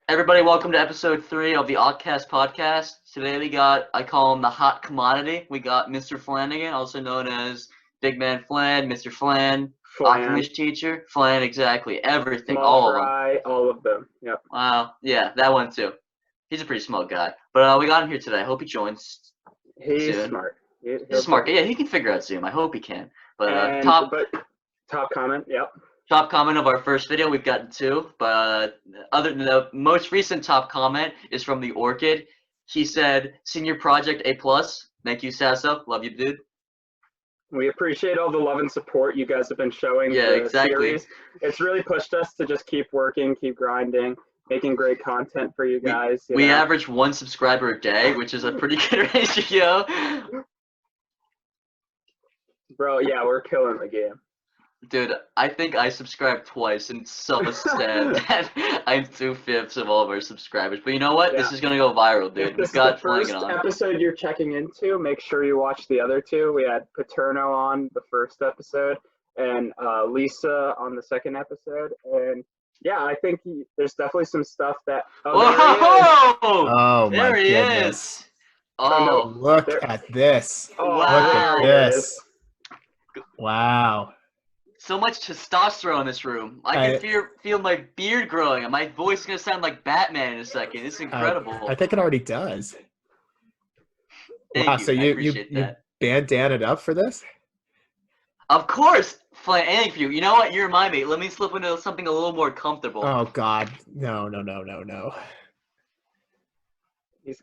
Everybody, welcome to episode 3 of the Oddcast podcast. Today we got, I call him the hot commodity. We got Mr. Flanigan, also known as Big Man Flan, Mr. Flan, English teacher. Flan, exactly. Everything, all fry, of them. all of them. Yep. Wow, yeah, that one too. He's a pretty smart guy. But we got him here today. I hope he joins. He's soon. smart. He's smart. Yeah, he can figure out Zoom. I hope he can. But top comment, yep. Top comment of our first video, we've gotten 2, but other than the most recent top comment is from the Orchid. He said, "Senior project A+. Thank you, Sasso. Love you, dude." We appreciate all the love and support you guys have been showing. Yeah, exactly. Series. It's really pushed us to just keep working, keep grinding, making great content for you guys. We average 1 subscriber a day, which is a pretty good ratio. Bro, yeah, we're killing the game. Dude, I think I subscribed twice, and it's so sad that I'm 2/5 of all of our subscribers. But you know what? Yeah. This is gonna go viral, dude. If this is the first episode you're checking into, make sure you watch the other 2. We had Paterno on the first episode, and Lisa on the second episode. And yeah, I think there's definitely some stuff that. Oh, there he is. Oh, look at this! Oh, wow. Look at this! Wow. So much testosterone in this room. I can feel my beard growing. My voice is going to sound like Batman in a second. It's incredible. I think it already does. Wow, so you bandanaed up for this? Of course. Flan, anything for you. You know what? You remind me. Let me slip into something a little more comfortable. Oh, God. No. He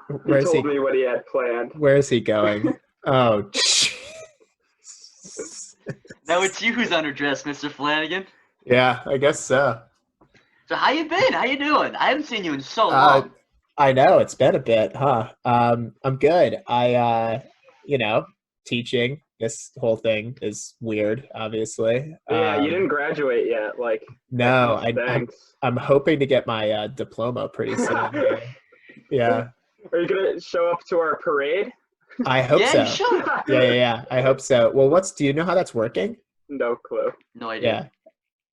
told me what he had planned. Where is he going? Oh, Now it's you who's underdressed, Mr. Flanigan. Yeah, I guess so. So how you been? How you doing? I haven't seen you in so long. I know, it's been a bit, huh? I'm good. Teaching, this whole thing is weird, obviously. Yeah, you didn't graduate yet, No, I'm hoping to get my diploma pretty soon. Yeah. Are you gonna show up to our parade? I hope so. You should. Yeah. I hope so. Well, do you know how that's working? No clue. No idea. Yeah.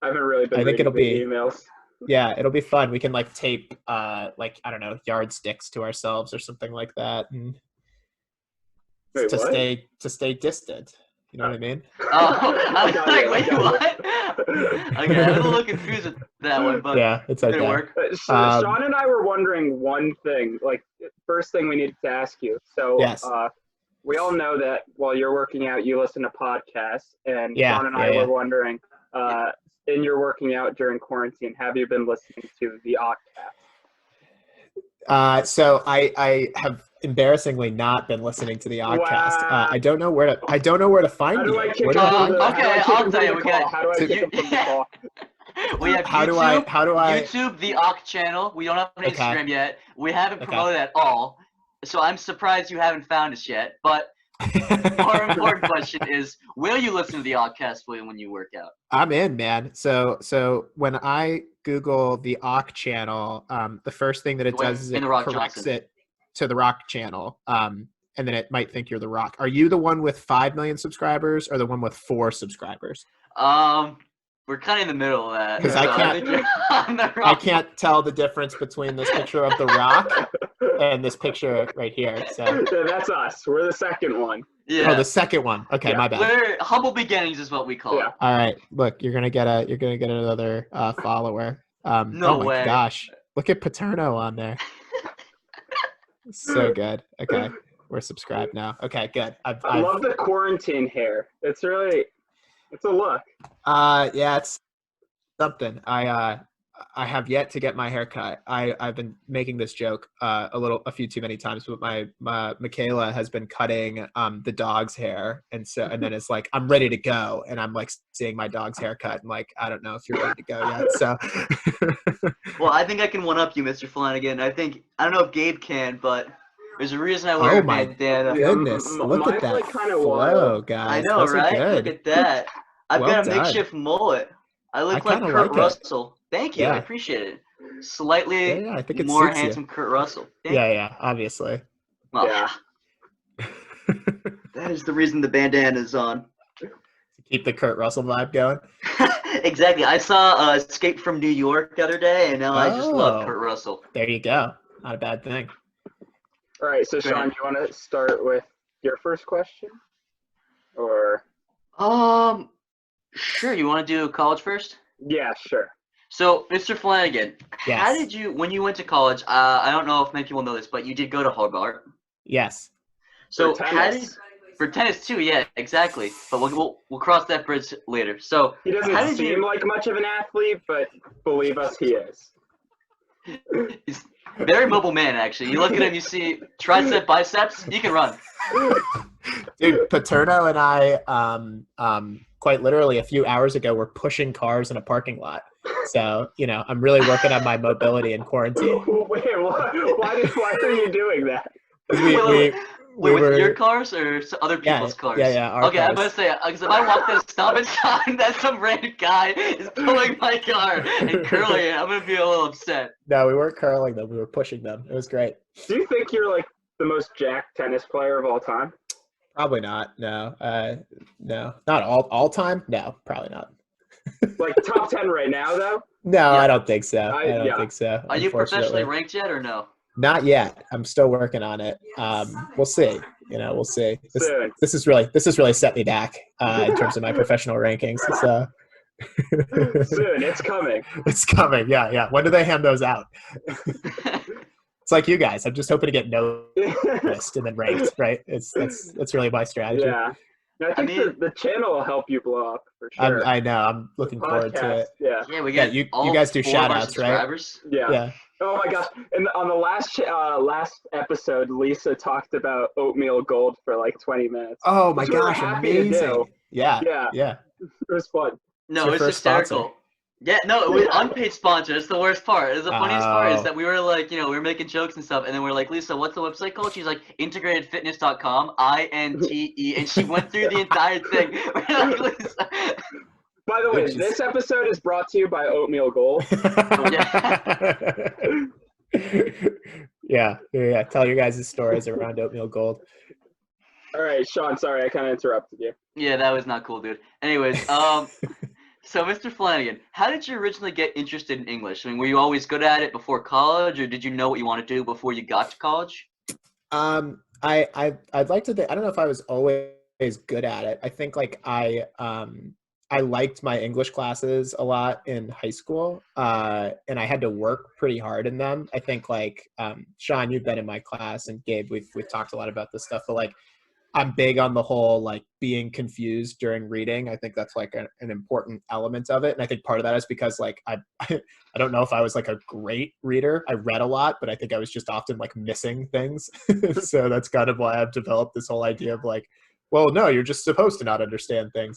I haven't really been. I think it'll be emails. Yeah, it'll be fun. We can tape I don't know, yardsticks to ourselves or something like that, and to stay distant. You know what I mean? Oh, I was like, wait, what? Okay, I'm a little confused with that one, but yeah, it's okay. Did it work? Sean and I were wondering one thing. First thing we needed to ask you. So, yes. We all know that while you're working out, you listen to podcasts, and Sean and I were wondering, in your working out during quarantine, have you been listening to the Oddcast? So I have embarrassingly not been listening to the Oddcast. Wow. I don't know where to find you. Okay, I'll tell you. We got. How do I kick him from the call? We have how YouTube, do I YouTube, the Ock channel. We don't have an Instagram yet. We haven't promoted at all. So I'm surprised you haven't found us yet. But more important question is, will you listen to the Oddcast when you work out? I'm in, man. So when I Google the Ock channel, the first thing that it does is it corrects it to the Rock channel. And then it might think you're the Rock. Are you the one with 5 million subscribers or the one with 4 subscribers? We're kind of in the middle of that. Because I can't tell the difference between this picture of the Rock and this picture right here. So yeah, that's us. We're the second one. Yeah. Oh, the second one. Okay, my bad. We're humble beginnings is what we call it. All right. Look, you're gonna get another follower. No way. Oh my gosh. Look at Paterno on there. So good. Okay. We're subscribed now. Okay, good. I love the quarantine hair. It's a look. Yeah, it's something. I have yet to get my hair cut. I've been making this joke a few too many times, but my Michaela has been cutting the dog's hair, and then it's like I'm ready to go, and I'm seeing my dog's haircut, and I don't know if you're ready to go yet. So, well, I think I can one up you, Mr. Flanigan. I don't know if Gabe can, but there's a reason I wear a bandana. Goodness, look at that flow, guys. I know, right? Good. Look at that. I've got a makeshift mullet. I look like Kurt Russell. Thank you. I appreciate it. Slightly I think it more suits handsome you. Kurt Russell. Yeah, obviously. Well, yeah. That is the reason the bandana is on. Keep the Kurt Russell vibe going. Exactly. I saw Escape from New York the other day, and now I just love Kurt Russell. There you go. Not a bad thing. All right, so Sean, do you want to start with your first question, or? Sure. You want to do college first? Yeah, sure. So, Mr. Flanigan, Yes. How did you, when you went to college? I don't know if many people know this, but you did go to Hobart. Yes. So for tennis. For tennis too, yeah, exactly. But we'll cross that bridge later. So he doesn't seem like much of an athlete, but believe us, he is. He's a very mobile man, actually. You look at him, you see tricep, biceps. He can run. Dude, Paterno and I, quite literally a few hours ago, were pushing cars in a parking lot. So, I'm really working on my mobility in quarantine. Wait, why are you doing that? Wait, with your cars or other people's cars? Yeah, okay, cars. I'm going to say, because if I walk down a stop and sign that some random guy is pulling my car and curling it, I'm going to be a little upset. No, we weren't curling them. We were pushing them. It was great. Do you think you're like the most jacked tennis player of all time? Probably not. No. No. Not all time? No, probably not. Like top 10 right now, though? No, yeah. I don't think so. I don't think so. Are you professionally ranked yet or no? Not yet. I'm still working on it. We'll see. We'll see. This has really set me back in terms of my professional rankings. So soon, it's coming. It's coming. Yeah. When do they hand those out? It's like you guys. I'm just hoping to get noticed and then ranked. Right? That's really my strategy. Yeah. I think the channel will help you blow up for sure. I know. I'm looking forward to it. Yeah. We got you guys do shout outs, right? Yeah. Oh my gosh! And on the last episode, Lisa talked about oatmeal gold for like 20 minutes. Oh my gosh! Amazing. Yeah. It was fun. No, it's hysterical. Sponsor. Yeah, no, it was unpaid sponsor. It's the worst part. It's the funniest part is that we were like, we were making jokes and stuff, and then we are like, Lisa, what's the website called? She's like, integratedfitness.com, INTE, and she went through the entire thing. We're like, Lisa. By the way, this episode is brought to you by Oatmeal Gold. Yeah. Tell your guys' stories around Oatmeal Gold. All right, Sean, sorry, I kind of interrupted you. Yeah, that was not cool, dude. Anyways, so, Mr. Flanigan, how did you originally get interested in English? I mean, were you always good at it before college, or did you know what you wanted to do before you got to college? I'd like to think, I don't know if I was always good at it. I think like I liked my English classes a lot in high school, and I had to work pretty hard in them. I think like Sean, you've been in my class, and Gabe, we've talked a lot about this stuff, but like I'm big on the whole like being confused during reading. I think that's like an important element of it. And I think part of that is because like I don't know if I was like a great reader. I read a lot, but I think I was just often like missing things. So that's kind of why I've developed this whole idea of like, well, no, you're just supposed to not understand things.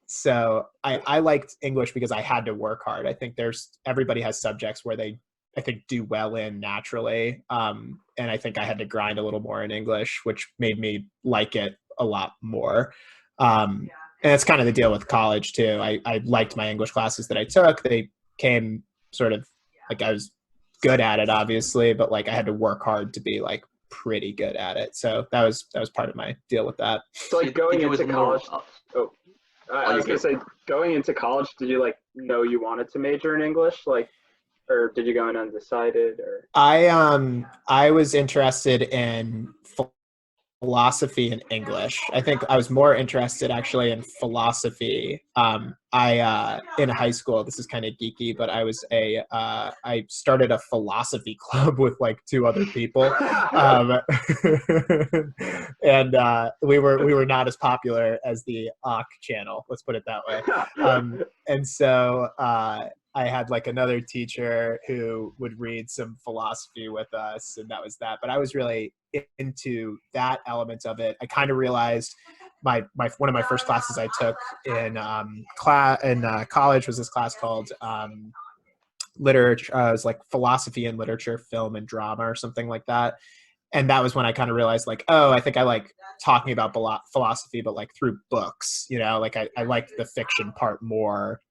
So I liked English because I had to work hard. I think everybody has subjects where they, I think, do well in naturally. And I think I had to grind a little more in English, which made me like it a lot more. And it's kind of the deal with college too. I liked my English classes that I took. They came sort of like I was good at it, obviously, but like I had to work hard to be like pretty good at it. So that was part of my deal with that. So like going into college. I was gonna say, going into college, did you like know you wanted to major in English, like, or did you go in undecided? Or I was interested in philosophy and English. I think I was more interested actually in philosophy. I in high school, this is kind of geeky, but I started a philosophy club with like 2 other people, and we were not as popular as the Ock channel. Let's put it that way. And so I had like another teacher who would read some philosophy with us, and that was that. But I was really into that element of it. I kind of realized one of my first classes I took in college was this class called literature. It was like philosophy and literature, film and drama, or something like that. And that was when I kind of realized like, oh, I think I like talking about philosophy, but like through books. Like I liked the fiction part more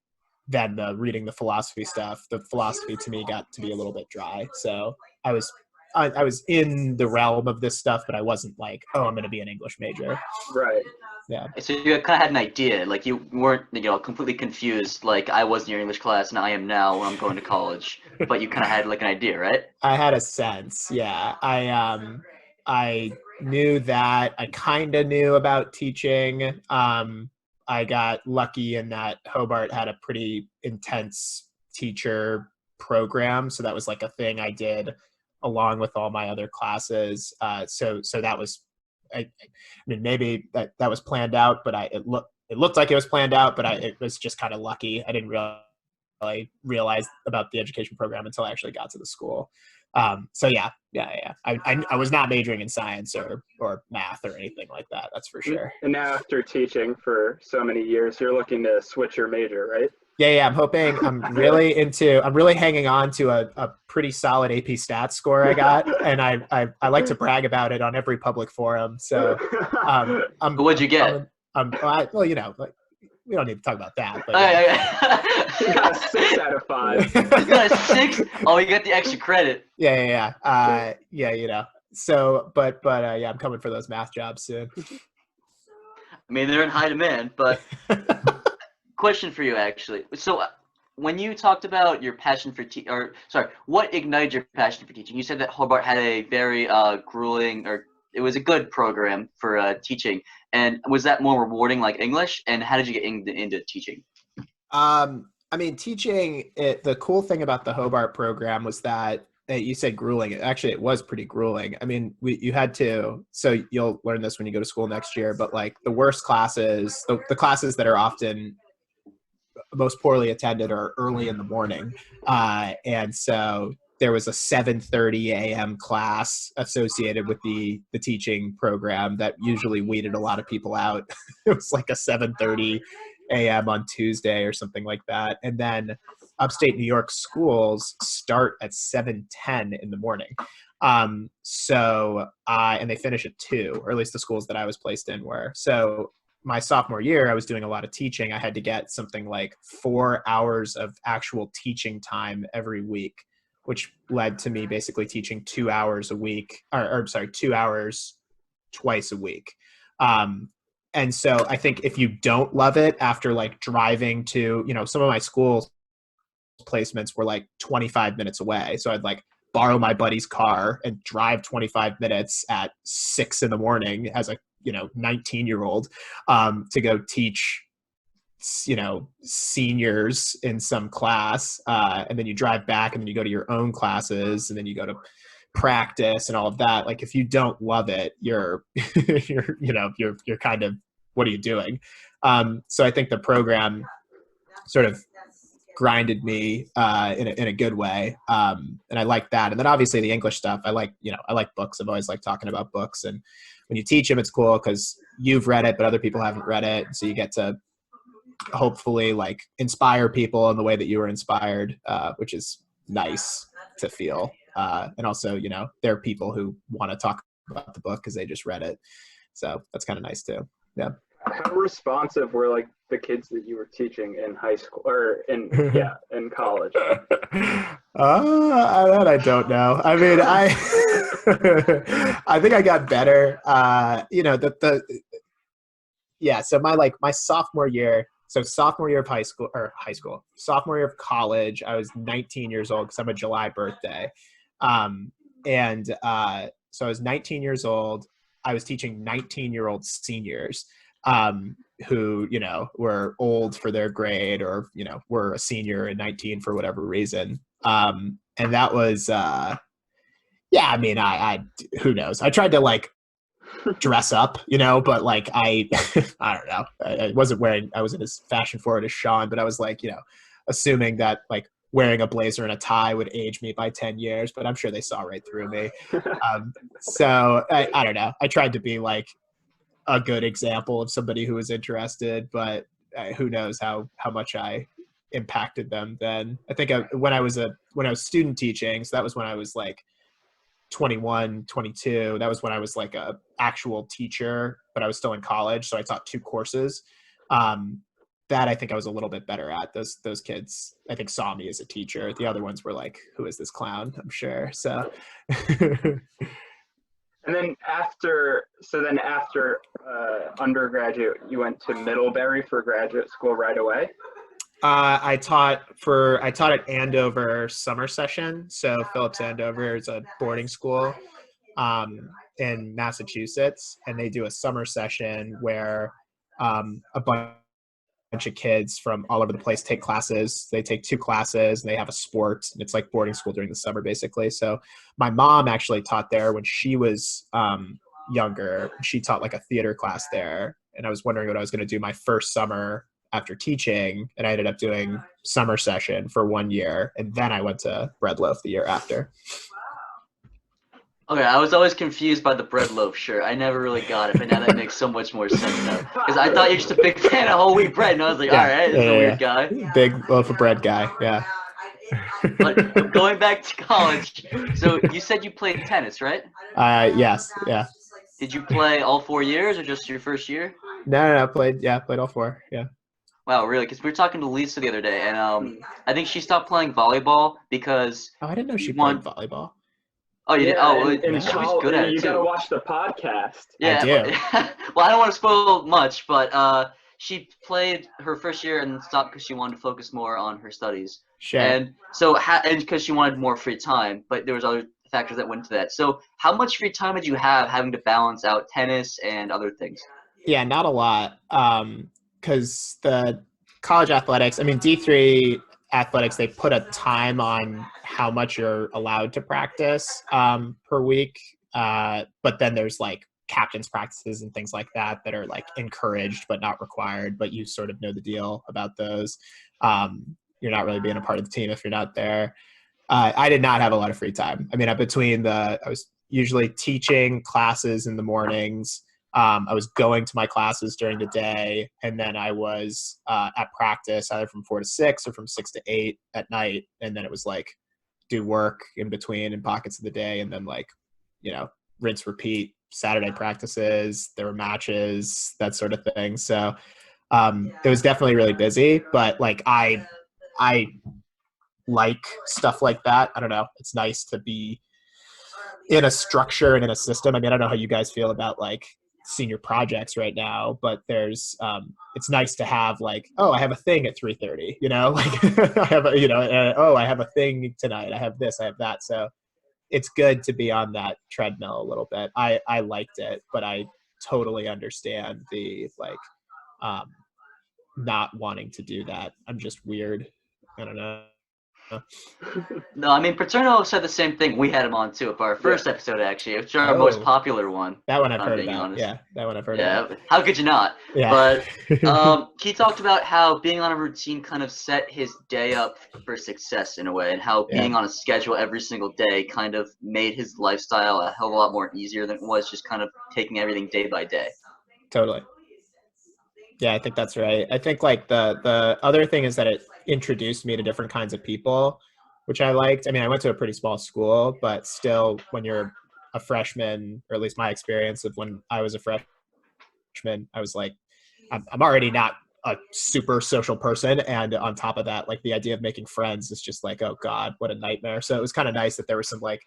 than the reading the philosophy stuff. The philosophy to me got to be a little bit dry. So I was I was in the realm of this stuff, but I wasn't like, oh, I'm going to be an English major. Right. Yeah. So you kind of had an idea, like you weren't, completely confused, like I was in your English class and I am now when I'm going to college. But you kind of had like an idea, right? I had a sense. Yeah. I knew that. I kind of knew about teaching. I got lucky in that Hobart had a pretty intense teacher program, so that was like a thing I did along with all my other classes. So that was, I mean, maybe that was planned out, but it looked like it was planned out, but it was just kind of lucky. I didn't really realize about the education program until I actually got to the school. So yeah. I was not majoring in science or math or anything like that. That's for sure. And now after teaching for so many years, you're looking to switch your major, right? Yeah. I'm hoping. I'm really hanging on to a pretty solid AP Stats score I got, and I like to brag about it on every public forum. So, What'd you get? Well, like, we don't need to talk about that. But you got a 6 out of 5. You got a 6? Oh, you got the extra credit. Yeah. So, but yeah, I'm coming for those math jobs soon. I mean, they're in high demand, but question for you actually. So, when you talked about your passion for what ignited your passion for teaching? You said that Hobart had a very grueling, or it was a good program for teaching. And was that more rewarding like English? And how did you get into teaching? I mean, teaching, the cool thing about the Hobart program was that you said grueling. Actually, it was pretty grueling. I mean, you had to, so you'll learn this when you go to school next year, but like the worst classes, the classes that are often most poorly attended are early in the morning. And so there was a 7:30 a.m. class associated with the teaching program that usually weeded a lot of people out. It was like a 7:30 a.m. on Tuesday or something like that. And then upstate New York schools start at 7:10 in the morning. And they finish at 2, or at least the schools that I was placed in were. So my sophomore year, I was doing a lot of teaching. I had to get something like 4 hours of actual teaching time every week, which led to me basically teaching 2 hours a week, 2 hours twice a week. And so I think if you don't love it after like driving to, some of my school placements were like 25 minutes away. So I'd like borrow my buddy's car and drive 25 minutes at 6 a.m. as a 19-year-old to go teach seniors in some class, and then you drive back and then you go to your own classes and then you go to practice and all of that. Like if you don't love it, you're you're kind of, what are you doing? So I think the program sort of grinded me in a good way, and I like that. And then obviously the English stuff, I like books. I've always liked talking about books, and when you teach them, it's cool because you've read it but other people haven't read it, so you get to hopefully like inspire people in the way that you were inspired, which is nice to feel. And also, there are people who want to talk about the book because they just read it, so that's kind of nice too. Yeah. How responsive were like the kids that you were teaching in high school or in college? That I don't know. I mean, I think I got better. So my sophomore year. So sophomore year of sophomore year of college, I was 19 years old because I'm a July birthday. So I was 19 years old. I was teaching 19-year-old seniors who, were old for their grade or, were a senior and 19 for whatever reason. And that was, I who knows? I tried to like dress up, but like, I don't know. I wasn't as fashion forward as Sean, but I was like, assuming that like wearing a blazer and a tie would age me by 10 years, but I'm sure they saw right through me. So I don't know. I tried to be like a good example of somebody who was interested, but who knows how much I impacted them then. I think when I was student teaching, so that was when I was like 21, 22, that was when I was like a actual teacher, but I was still in college. So I taught 2 courses. Then that I think I was a little bit better at. Those kids, I think, saw me as a teacher. The other ones were like, who is this clown? I'm sure. So. And then after undergraduate, you went to Middlebury for graduate school right away? I taught at Andover summer session. So Phillips Andover is a boarding school in Massachusetts, and they do a summer session where a bunch of kids from all over the place take classes. They take 2 classes and they have a sport, and it's like boarding school during the summer basically. So my mom actually taught there when she was younger. She taught like a theater class there, and I was wondering what I was going to do my first summer after teaching, and I ended up doing summer session for 1 year, and then I went to Bread Loaf the year after. Okay, I was always confused by the bread loaf shirt. I never really got it, but now that makes so much more sense now. Because I thought you're just a big fan of whole wheat bread, and I was like, all right, this is a weird guy. Big loaf of bread guy, yeah. But going back to college, so you said you played tennis, right? Yes, yeah. Did you play all 4 years or just your first year? No, played all 4, yeah. Wow, really? Because we were talking to Lisa the other day, and I think she stopped playing volleyball because. Oh, I didn't know she played volleyball. Oh, you did? Oh, well, she was good at it too. You gotta watch the podcast. Yeah, I do. Well, I don't want to spoil much, but she played her first year and stopped because she wanted to focus more on her studies. Sure. And so, and because she wanted more free time, but there was other factors that went into that. So, how much free time did you have having to balance out tennis and other things? Yeah, not a lot. Because the college athletics, I mean, D3 athletics, they put a time on how much you're allowed to practice per week. But then there's like captain's practices and things like that are like encouraged but not required, but you sort of know the deal about those. You're not really being a part of the team if you're not there. I did not have a lot of free time. I mean, I was usually teaching classes in the mornings. I was going to my classes during the day, and then I was at practice either from 4 to 6 or from 6 to 8 at night. And then it was like do work in between in pockets of the day, and then like, rinse, repeat. Saturday practices, there were matches, that sort of thing. So it was definitely really busy, but like I like stuff like that. I don't know. It's nice to be in a structure and in a system. I mean, I don't know how you guys feel about like senior projects right now, but there's it's nice to have like, oh, I have a thing at 3:30, like I have a, oh, I have a thing tonight, I have this, I have that. So it's good to be on that treadmill a little bit. I liked it, but I totally understand the like not wanting to do that. I'm just weird. I don't know. No, I mean, Paterno said the same thing. We had him on too for our first episode, actually. It's our most popular one. That one I've heard about. Honest. Yeah, that one I've heard about. Yeah, how could you not? Yeah. But he talked about how being on a routine kind of set his day up for success in a way, and how being on a schedule every single day kind of made his lifestyle a hell of a lot more easier than it was just kind of taking everything day by day. Totally. Yeah, I think that's right. I think like the other thing is that it introduced me to different kinds of people, which I liked. I mean, I went to a pretty small school, but still when you're a freshman, or at least my experience of when I was a freshman, I was like, I'm already not a super social person. And on top of that, like the idea of making friends is just like, oh God, what a nightmare. So it was kind of nice that there were some like,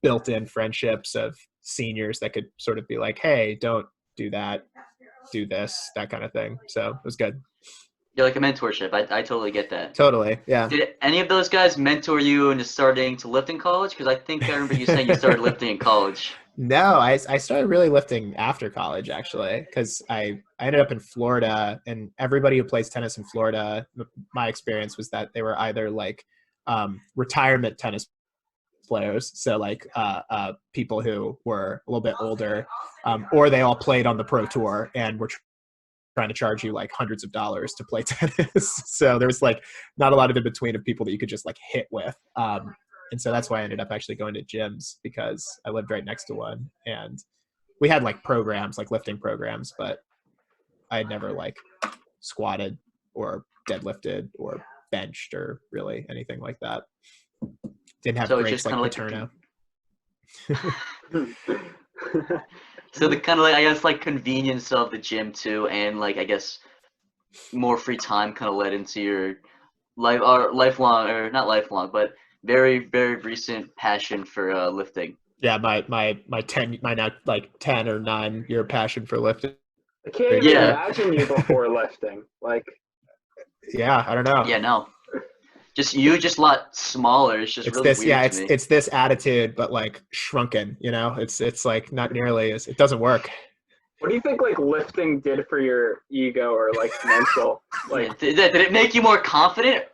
built-in friendships of seniors that could sort of be like, hey, don't do that, do this, that kind of thing. So it was good. You're like a mentorship. I totally get that. Totally, yeah. Did any of those guys mentor you into starting to lift in college? Because I think I remember you saying you started lifting in college. No, I started really lifting after college, actually, because I ended up in Florida, and everybody who plays tennis in Florida, my experience was that they were either like retirement tennis players, so like people who were a little bit older, or they all played on the pro tour and were trying to charge you like hundreds of dollars to play tennis. So there was like not a lot of in between of people that you could just like hit with. And so that's why I ended up actually going to gyms, because I lived right next to one, and we had like programs, like lifting programs, but I had never like squatted or deadlifted or benched or really anything like that. Didn't have greats like Paterno. So the kind of like, I guess, like convenience of the gym too, and like I guess more free time kind of led into your lifelong, or not lifelong, but very, very recent passion for lifting? Yeah, my now like 10 or 9 year passion for lifting. I can't even Yeah. imagine you before lifting. Like, Yeah, I don't know. Yeah, no. Just a lot smaller. It's just It's really this, weird yeah, to me. it's this attitude, but like shrunken, you know? It's like not nearly as, it doesn't work. what do you think like lifting did for your ego or like mental? Like, Yeah, did it make you more confident?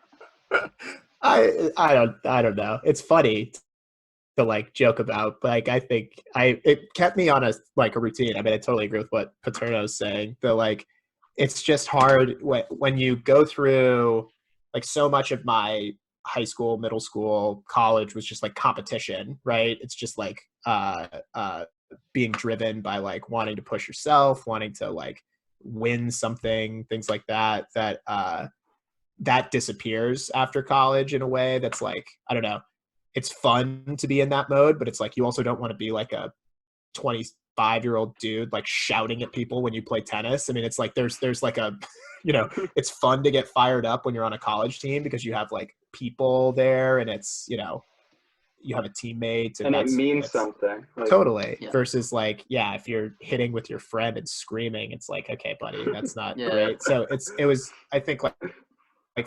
I don't know. It's funny to like joke about, but like I think it kept me on a routine. I mean, I totally agree with what Paterno's saying. That like it's just hard when you go through like so much of my high school, middle school, college was just like competition, right? It's just like being driven by like wanting to push yourself, wanting to like win something, things like that. That disappears after college in a way that's like, I don't know, it's fun to be in that mode, but it's like you also don't want to be like a 25-year-old dude like shouting at people when you play tennis. I mean, it's like there's like a it's fun to get fired up when you're on a college team because you have like people there and it's, you have a teammate and it means that's something. Like, totally. Yeah. Versus like, yeah, if you're hitting with your friend and screaming, it's like, okay, buddy, that's not Yeah. great. So it was, I think like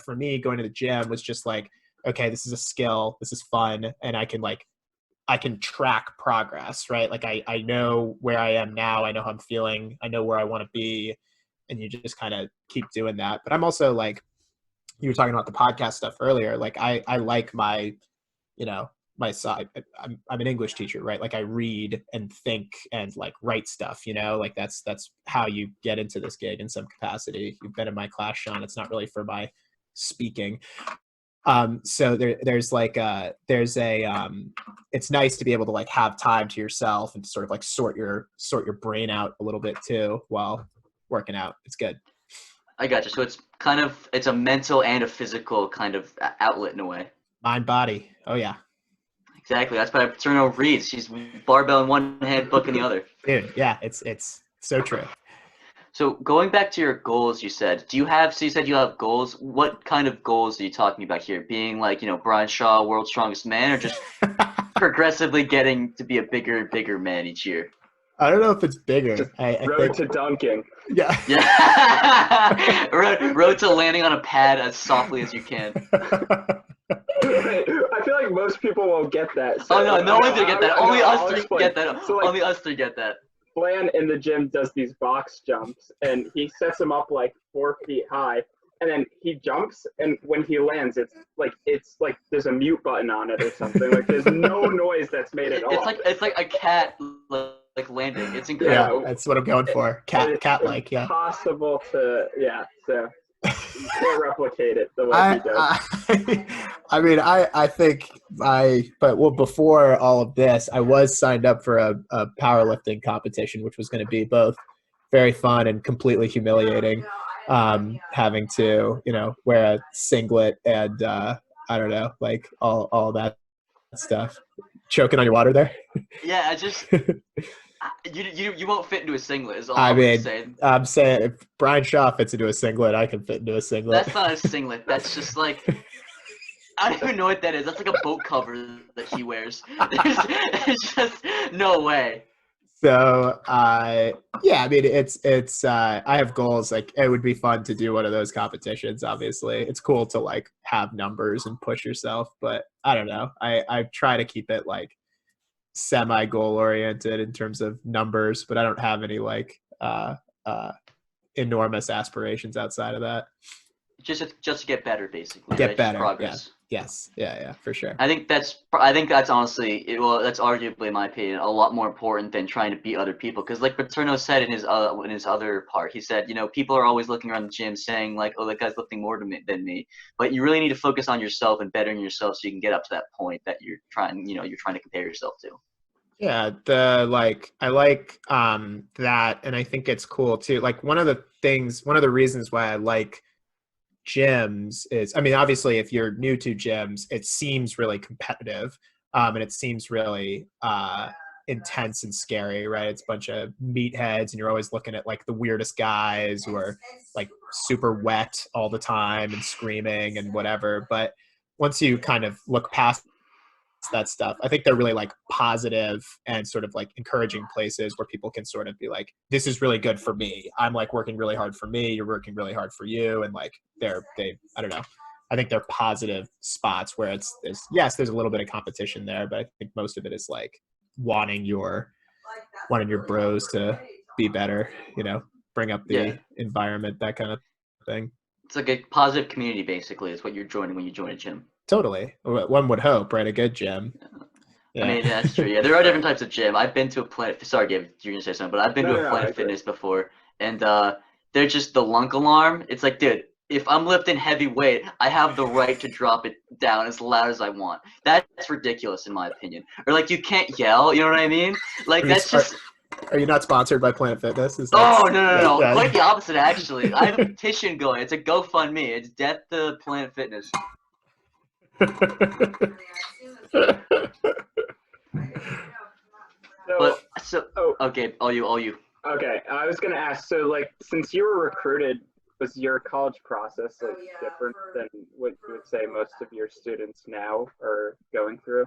for me going to the gym was just like, okay, this is a skill, this is fun, and I can track progress, right? Like I know where I am now, I know how I'm feeling, I know where I want to be, and you just kind of keep doing that. But I'm also like, you were talking about the podcast stuff earlier, like I like my, my side. I'm an English teacher, right? Like I read and think and like write stuff, like that's how you get into this gig in some capacity. You've been in my class, Sean. It's not really for my speaking. So there's it's nice to be able to like have time to yourself and sort of like sort your brain out a little bit too while working out. It's good. I got you. So it's a mental and a physical kind of outlet in a way. Mind, body. Oh yeah. Exactly. That's why Paterno reads. She's barbell in one hand, book in the other. Dude, yeah, it's so true. So going back to your goals, you said, so you said you have goals. What kind of goals are you talking about here? Being like, Brian Shaw, world's strongest man, or just progressively getting to be a bigger man each year? I don't know if it's bigger. just I road think, to dunking. yeah. Yeah. road to landing on a pad as softly as you can. I feel like most people won't get that. So, no one's gonna get that. Only us three explain. get that. So, like, Only us three get that. Flan in the gym does these box jumps, and he sets them up like 4 feet high, and then he jumps, and when he lands, it's like there's a mute button on it or something. Like there's no noise that's made at all. It's like a cat like landing. It's incredible. Yeah, that's what I'm going for. Cat like, yeah. Possible to, yeah. So you can't replicate it the way he does. I mean, I think before all of this, I was signed up for a powerlifting competition, which was going to be both very fun and completely humiliating. Having to, wear a singlet and I don't know, like all that stuff. Choking on your water there? Yeah, I just you won't fit into a singlet. Is all I mean, saying. I'm saying if Brian Shaw fits into a singlet, I can fit into a singlet. That's not a singlet. That's just like I don't even know what that is. That's like a boat cover that he wears. There's just no way. So yeah, I mean it's I have goals. Like it would be fun to do one of those competitions. Obviously, it's cool to like have numbers and push yourself, but I don't know. I try to keep it like semi goal oriented in terms of numbers, but I don't have any like enormous aspirations outside of that. Just to get better, basically. Get right? better. Progress. Yeah. Yes. Yeah, for sure. I think that's honestly, that's arguably, in my opinion, a lot more important than trying to beat other people. Because like Paterno said in his other part, he said, people are always looking around the gym saying like, oh, that guy's lifting more than me. But you really need to focus on yourself and bettering yourself so you can get up to that point that you're trying to compare yourself to. Yeah, I like that, and I think it's cool too. Like one of the reasons why I like gyms is, I mean, obviously if you're new to gyms, it seems really competitive, and it seems really intense and scary, right? It's a bunch of meatheads, and you're always looking at like the weirdest guys who are like super wet all the time and screaming and whatever. But once you kind of look past that stuff, I think they're really like positive and sort of like encouraging places where people can sort of be like, this is really good for me. I'm like working really hard for me. You're working really hard for you. And like I don't know. I think they're positive spots where there's a little bit of competition there, but I think most of it is like wanting your bros to be better, bring up the environment, that kind of thing. It's like a positive community, basically, is what you're joining when you join a gym. Totally. One would hope, right? A good gym. Yeah. I mean, that's true. Yeah, there are different types of gym. I've been to a Planet. Sorry, Gabe, you're gonna say something, but I've been to a Planet Fitness before, and they're just the lunk alarm. It's like, dude, if I'm lifting heavy weight, I have the right to drop it down as loud as I want. That's ridiculous, in my opinion. Or like, you can't yell. You know what I mean? Like, that's just. Are you not sponsored by Planet Fitness? Oh, no. Yeah. Quite the opposite, actually. I have a petition going. It's a GoFundMe. It's Death to Planet Fitness. Okay, all you. Okay, I was gonna ask. So, like, since you were recruited, was your college process like different than what you would say most of your students now are going through?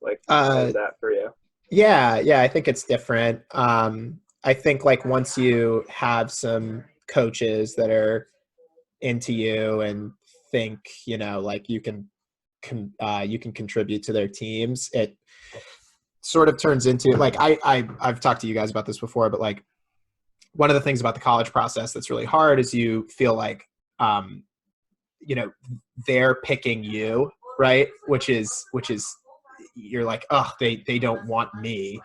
Like, how is that for you? Yeah, I think it's different. I think like once you have some coaches that are into you and think, like you can contribute to their teams, it sort of turns into like, I've talked to you guys about this before, but like one of the things about the college process that's really hard is you feel like, they're picking you, right? Which is you're like, oh, they don't want me.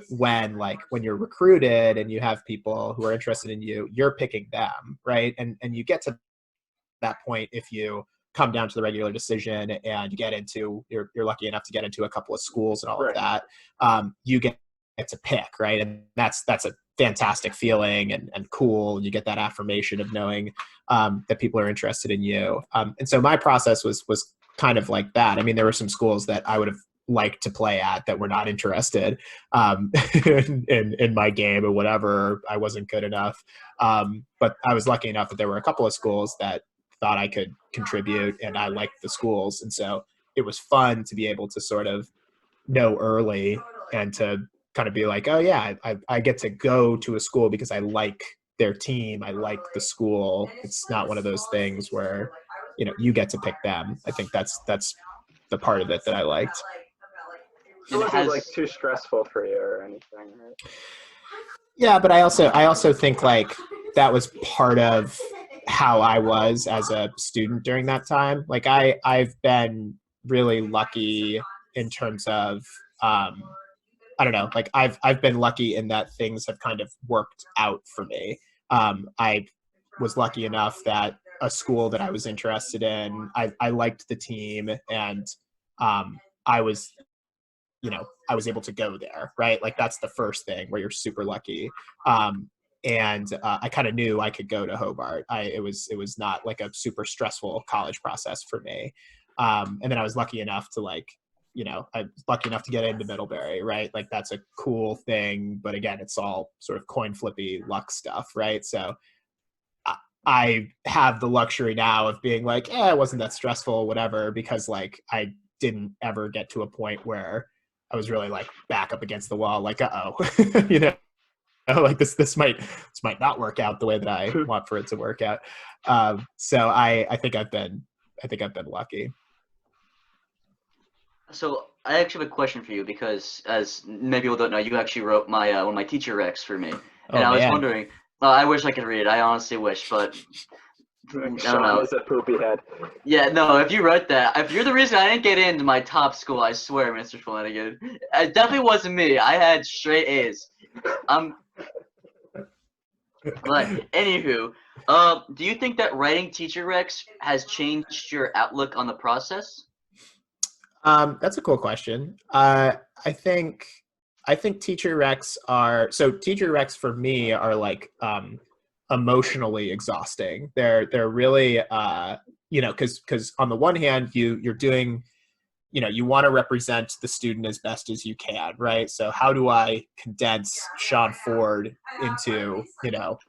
When you're recruited and you have people who are interested in you, you're picking them, right? And you get to that point if you come down to the regular decision and you get into, you're lucky enough to get into a couple of schools and all of that. You get to pick, right? And that's a fantastic feeling and cool. You get that affirmation of knowing that people are interested in you. And so my process was kind of like that. I mean, there were some schools that I would have liked to play at that were not interested in my game or whatever. I wasn't good enough. But I was lucky enough that there were a couple of schools that thought I could contribute and I liked the schools. And so it was fun to be able to sort of know early and to kind of be like, oh yeah, I get to go to a school because I like their team. I like the school. It's not one of those things where, you get to pick them. I think that's the part of it that I liked. It wasn't like too stressful for you or anything, right? Yeah, but I also think like that was part of how I was as a student during that time. Like I've been really lucky in terms of I don't know, like I've been lucky in that things have kind of worked out for me. I was lucky enough that a school that I was interested in, I liked the team, and I was able to go there, right? Like that's the first thing where you're super lucky. And I kind of knew I could go to Hobart. It was not like a super stressful college process for me. And then I was lucky enough to I was lucky enough to get into Middlebury, right? Like that's a cool thing, but again, it's all sort of coin flippy luck stuff, right? So I have the luxury now of being like, it wasn't that stressful, whatever, because like I didn't ever get to a point where I was really like back up against the wall, like, like this might not work out the way that I want for it to work out. So I think I've been lucky. So I actually have a question for you because, as many people don't know, you actually wrote my one of my teacher recs for me, and I was wondering. I wish I could read it. I honestly wish, but I don't know. Is a poopy head. Yeah, no. If you wrote that, if you're the reason I didn't get into my top school, I swear, Mr. Flanigan, it definitely wasn't me. I had straight A's. But anywho, do you think that writing teacher recs has changed your outlook on the process? That's a cool question. I think teacher recs for me are like emotionally exhausting. They're really because on the one hand you're doing you want to represent the student as best as you can, right? So how do I condense Sean Ford into,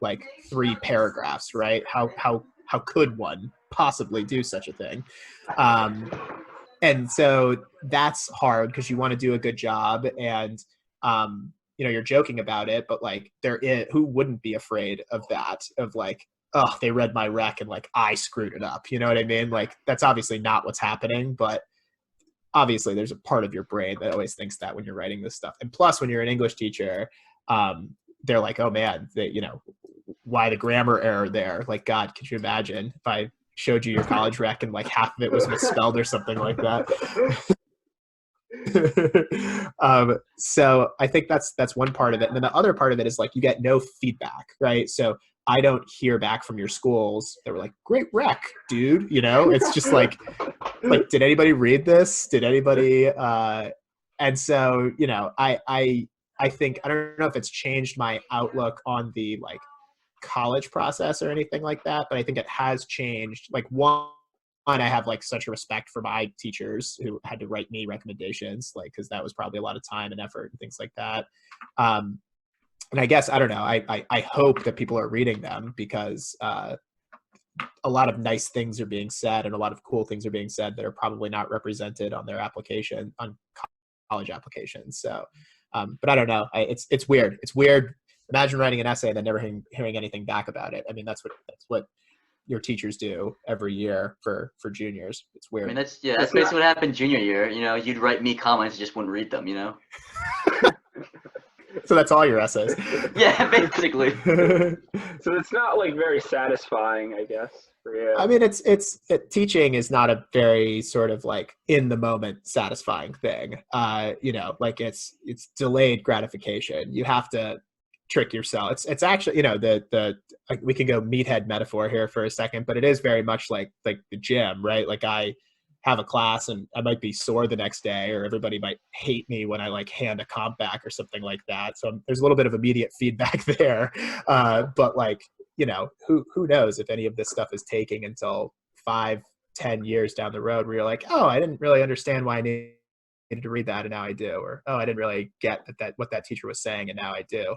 like 3 paragraphs, right? How could one possibly do such a thing? And so that's hard because you want to do a good job, and you're joking about it, but like who wouldn't be afraid of that, of like, oh, they read my rec and like I screwed it up, you know what I mean? Like that's obviously not what's happening, but obviously there's a part of your brain that always thinks that when you're writing this stuff. And plus when you're an English teacher, they're like, oh man, why the grammar error there? Like, God, could you imagine if I showed you your college rec and like half of it was misspelled or something like that? So I think that's one part of it. And then the other part of it is like, you get no feedback, right? So I don't hear back from your schools that were like, great rec, dude. It's just like, did anybody read this? Did anybody, and so, I think, I don't know if it's changed my outlook on the like college process or anything like that, but I think it has changed. Like one, I have like such a respect for my teachers who had to write me recommendations, like, cause that was probably a lot of time and effort and things like that. And I guess, I don't know, I hope that people are reading them because, a lot of nice things are being said and a lot of cool things are being said that are probably not represented on their application, on college applications. So, but I don't know. It's weird. It's weird. Imagine writing an essay and then never hearing anything back about it. I mean, that's what your teachers do every year for juniors. It's weird. I mean, that's basically what happened junior year. You'd write me comments, you just wouldn't read them. So that's all your essays. Yeah, basically. So it's not like very satisfying, I guess, for you. I mean, teaching is not a very sort of like in the moment satisfying thing. Like it's delayed gratification. You have to trick yourself. It's actually, like we can go meathead metaphor here for a second, but it is very much like the gym, right? Like I have a class and I might be sore the next day, or everybody might hate me when I like hand a comp back or something like that. So there's a little bit of immediate feedback there. But like, who knows if any of this stuff is taking until 5-10 years down the road where you're like, oh, I didn't really understand why I needed to read that and now I do. Or, oh, I didn't really get that what that teacher was saying and now I do.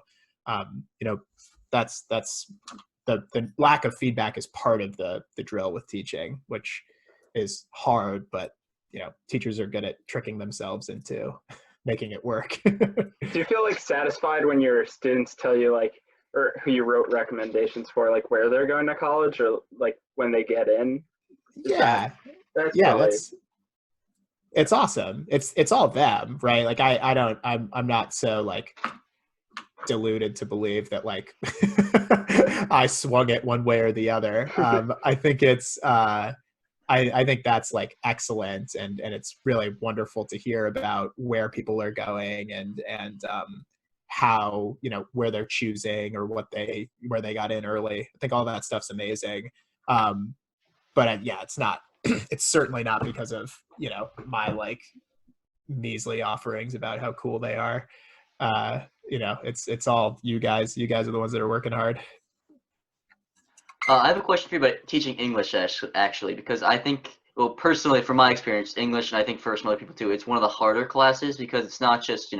That's the lack of feedback is part of the drill with teaching, which is hard, but teachers are good at tricking themselves into making it work. Do you feel like satisfied when your students tell you like, or who you wrote recommendations for, like where they're going to college or like when they get in? It's awesome. It's all them, right? Like I'm not so like deluded to believe that like I swung it one way or the other. I think it's I think that's like excellent, and it's really wonderful to hear about where people are going and how where they're choosing or where they got in early. I think all that stuff's amazing. But yeah, it's not. It's certainly not because of my like measly offerings about how cool they are. It's all you guys. You guys are the ones that are working hard. I have a question for you about teaching English, actually, because I think, well, personally, from my experience, English, and I think for some other people too, it's one of the harder classes because it's not just,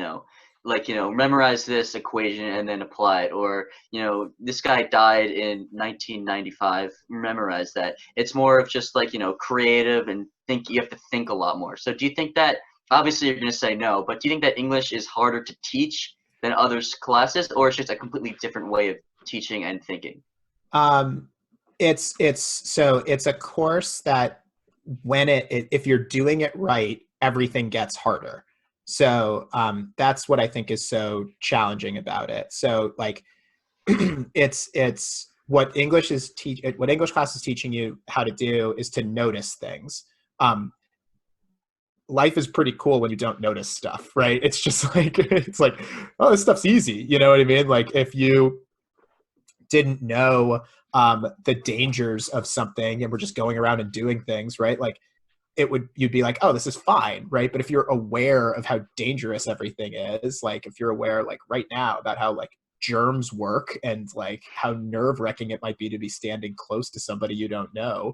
memorize this equation and then apply it, or, this guy died in 1995, memorize that. It's more of just like, creative and you have to think a lot more. So do you think that, obviously you're going to say no, but do you think that English is harder to teach than other classes, or it's just a completely different way of teaching and thinking? It's a course that when if you're doing it right, everything gets harder. So that's what I think is so challenging about it. So like it's what English class is teaching you how to do is to notice things. Life is pretty cool when you don't notice stuff, right? It's just like oh, this stuff's easy. You know what I mean? Like if you didn't know the dangers of something and we're just going around and doing things, right? Like you'd be like, oh, this is fine, right? But if you're aware of how dangerous everything is, like if you're aware like right now about how like germs work and like how nerve-wracking it might be to be standing close to somebody you don't know,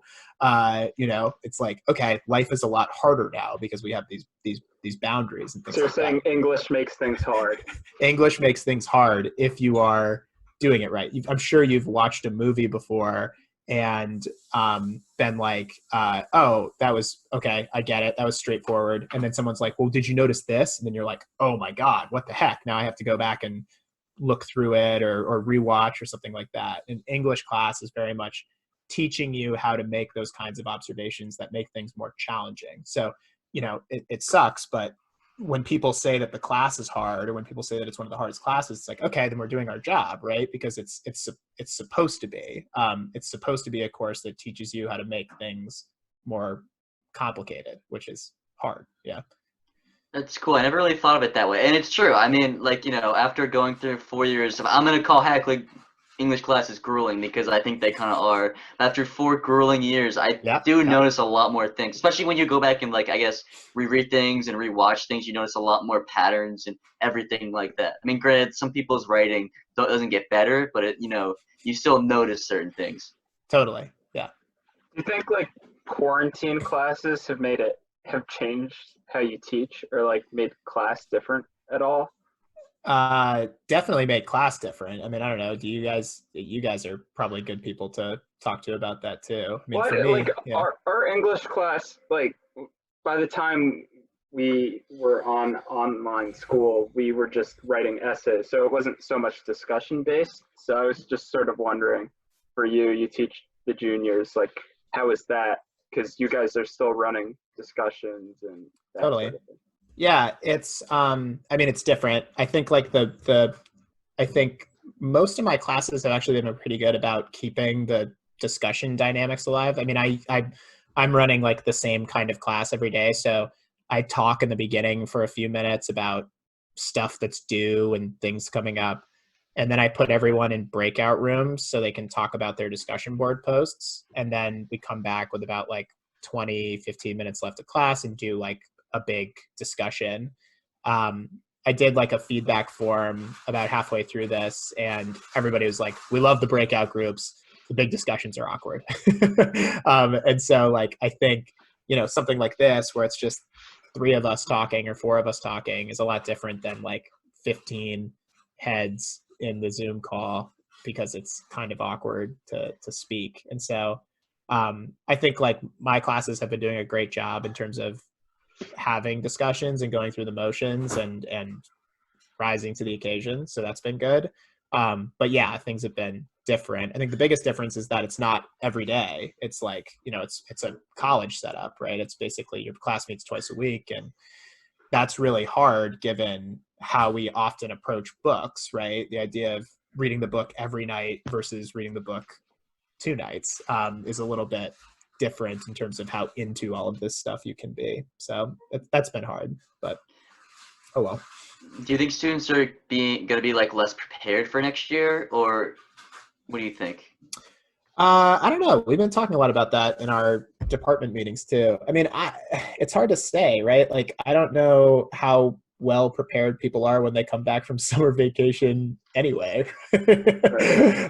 it's like, okay, life is a lot harder now because we have these boundaries and things. So you're like saying that. English makes things hard. English makes things hard if you are doing it right. I'm sure you've watched a movie before and been like, oh, that was okay, I get it, that was straightforward, and then someone's like, well, did you notice this? And then you're like, oh my god, what the heck, now I have to go back and look through it or rewatch or something like that. An English class is very much teaching you how to make those kinds of observations that make things more challenging. So it sucks, but when people say that the class is hard, or when people say that it's one of the hardest classes, it's like, okay, then we're doing our job, right? Because it's supposed to be. It's supposed to be a course that teaches you how to make things more complicated, which is hard. Yeah. That's cool. I never really thought of it that way. And it's true. I mean, like, after going through 4 years of, I'm going to call Hackley English classes grueling because I think they kind of are. After 4 grueling years, I do notice a lot more things, especially when you go back and, like, I guess, reread things and rewatch things. You notice a lot more patterns and everything like that. I mean, granted, some people's writing doesn't get better, but, you still notice certain things. Totally. Yeah. Do you think, like, quarantine classes have changed how you teach or, like, made class different at all? Definitely made class different. I mean, I don't know. You guys are probably good people to talk to about that too. I mean, for me, like, yeah. Our English class, like, by the time we were on online school, we were just writing essays, so it wasn't so much discussion based. So I was just sort of wondering, for you teach the juniors, like, how is that? Because you guys are still running discussions and that totally. sort of thing. Yeah, it's I mean, it's different. I think like I think most of my classes have actually been pretty good about keeping the discussion dynamics alive. I mean, I'm running like the same kind of class every day, so I talk in the beginning for a few minutes about stuff that's due and things coming up, and then I put everyone in breakout rooms so they can talk about their discussion board posts, and then we come back with about like 15 minutes left of class and do like a big discussion. I did like a feedback form about halfway through this, and everybody was like, we love the breakout groups, the big discussions are awkward. And so like, I think, something like this where it's just 3 of us talking or 4 of us talking is a lot different than like 15 heads in the Zoom call, because it's kind of awkward to speak. And so I think like my classes have been doing a great job in terms of having discussions and going through the motions and rising to the occasion. So that's been good. But yeah, things have been different. I think the biggest difference is that it's not every day. It's like, it's a college setup, right? It's basically your class meets twice a week. And that's really hard given how we often approach books, right? The idea of reading the book every night versus reading the book 2 nights is a little bit different in terms of how into all of this stuff you can be. So that's been hard, but oh well. Do you think students are going to be like less prepared for next year, or what do you think? I don't know. We've been talking a lot about that in our department meetings too. I mean, it's hard to say, right? Like, I don't know how well prepared people are when they come back from summer vacation anyway.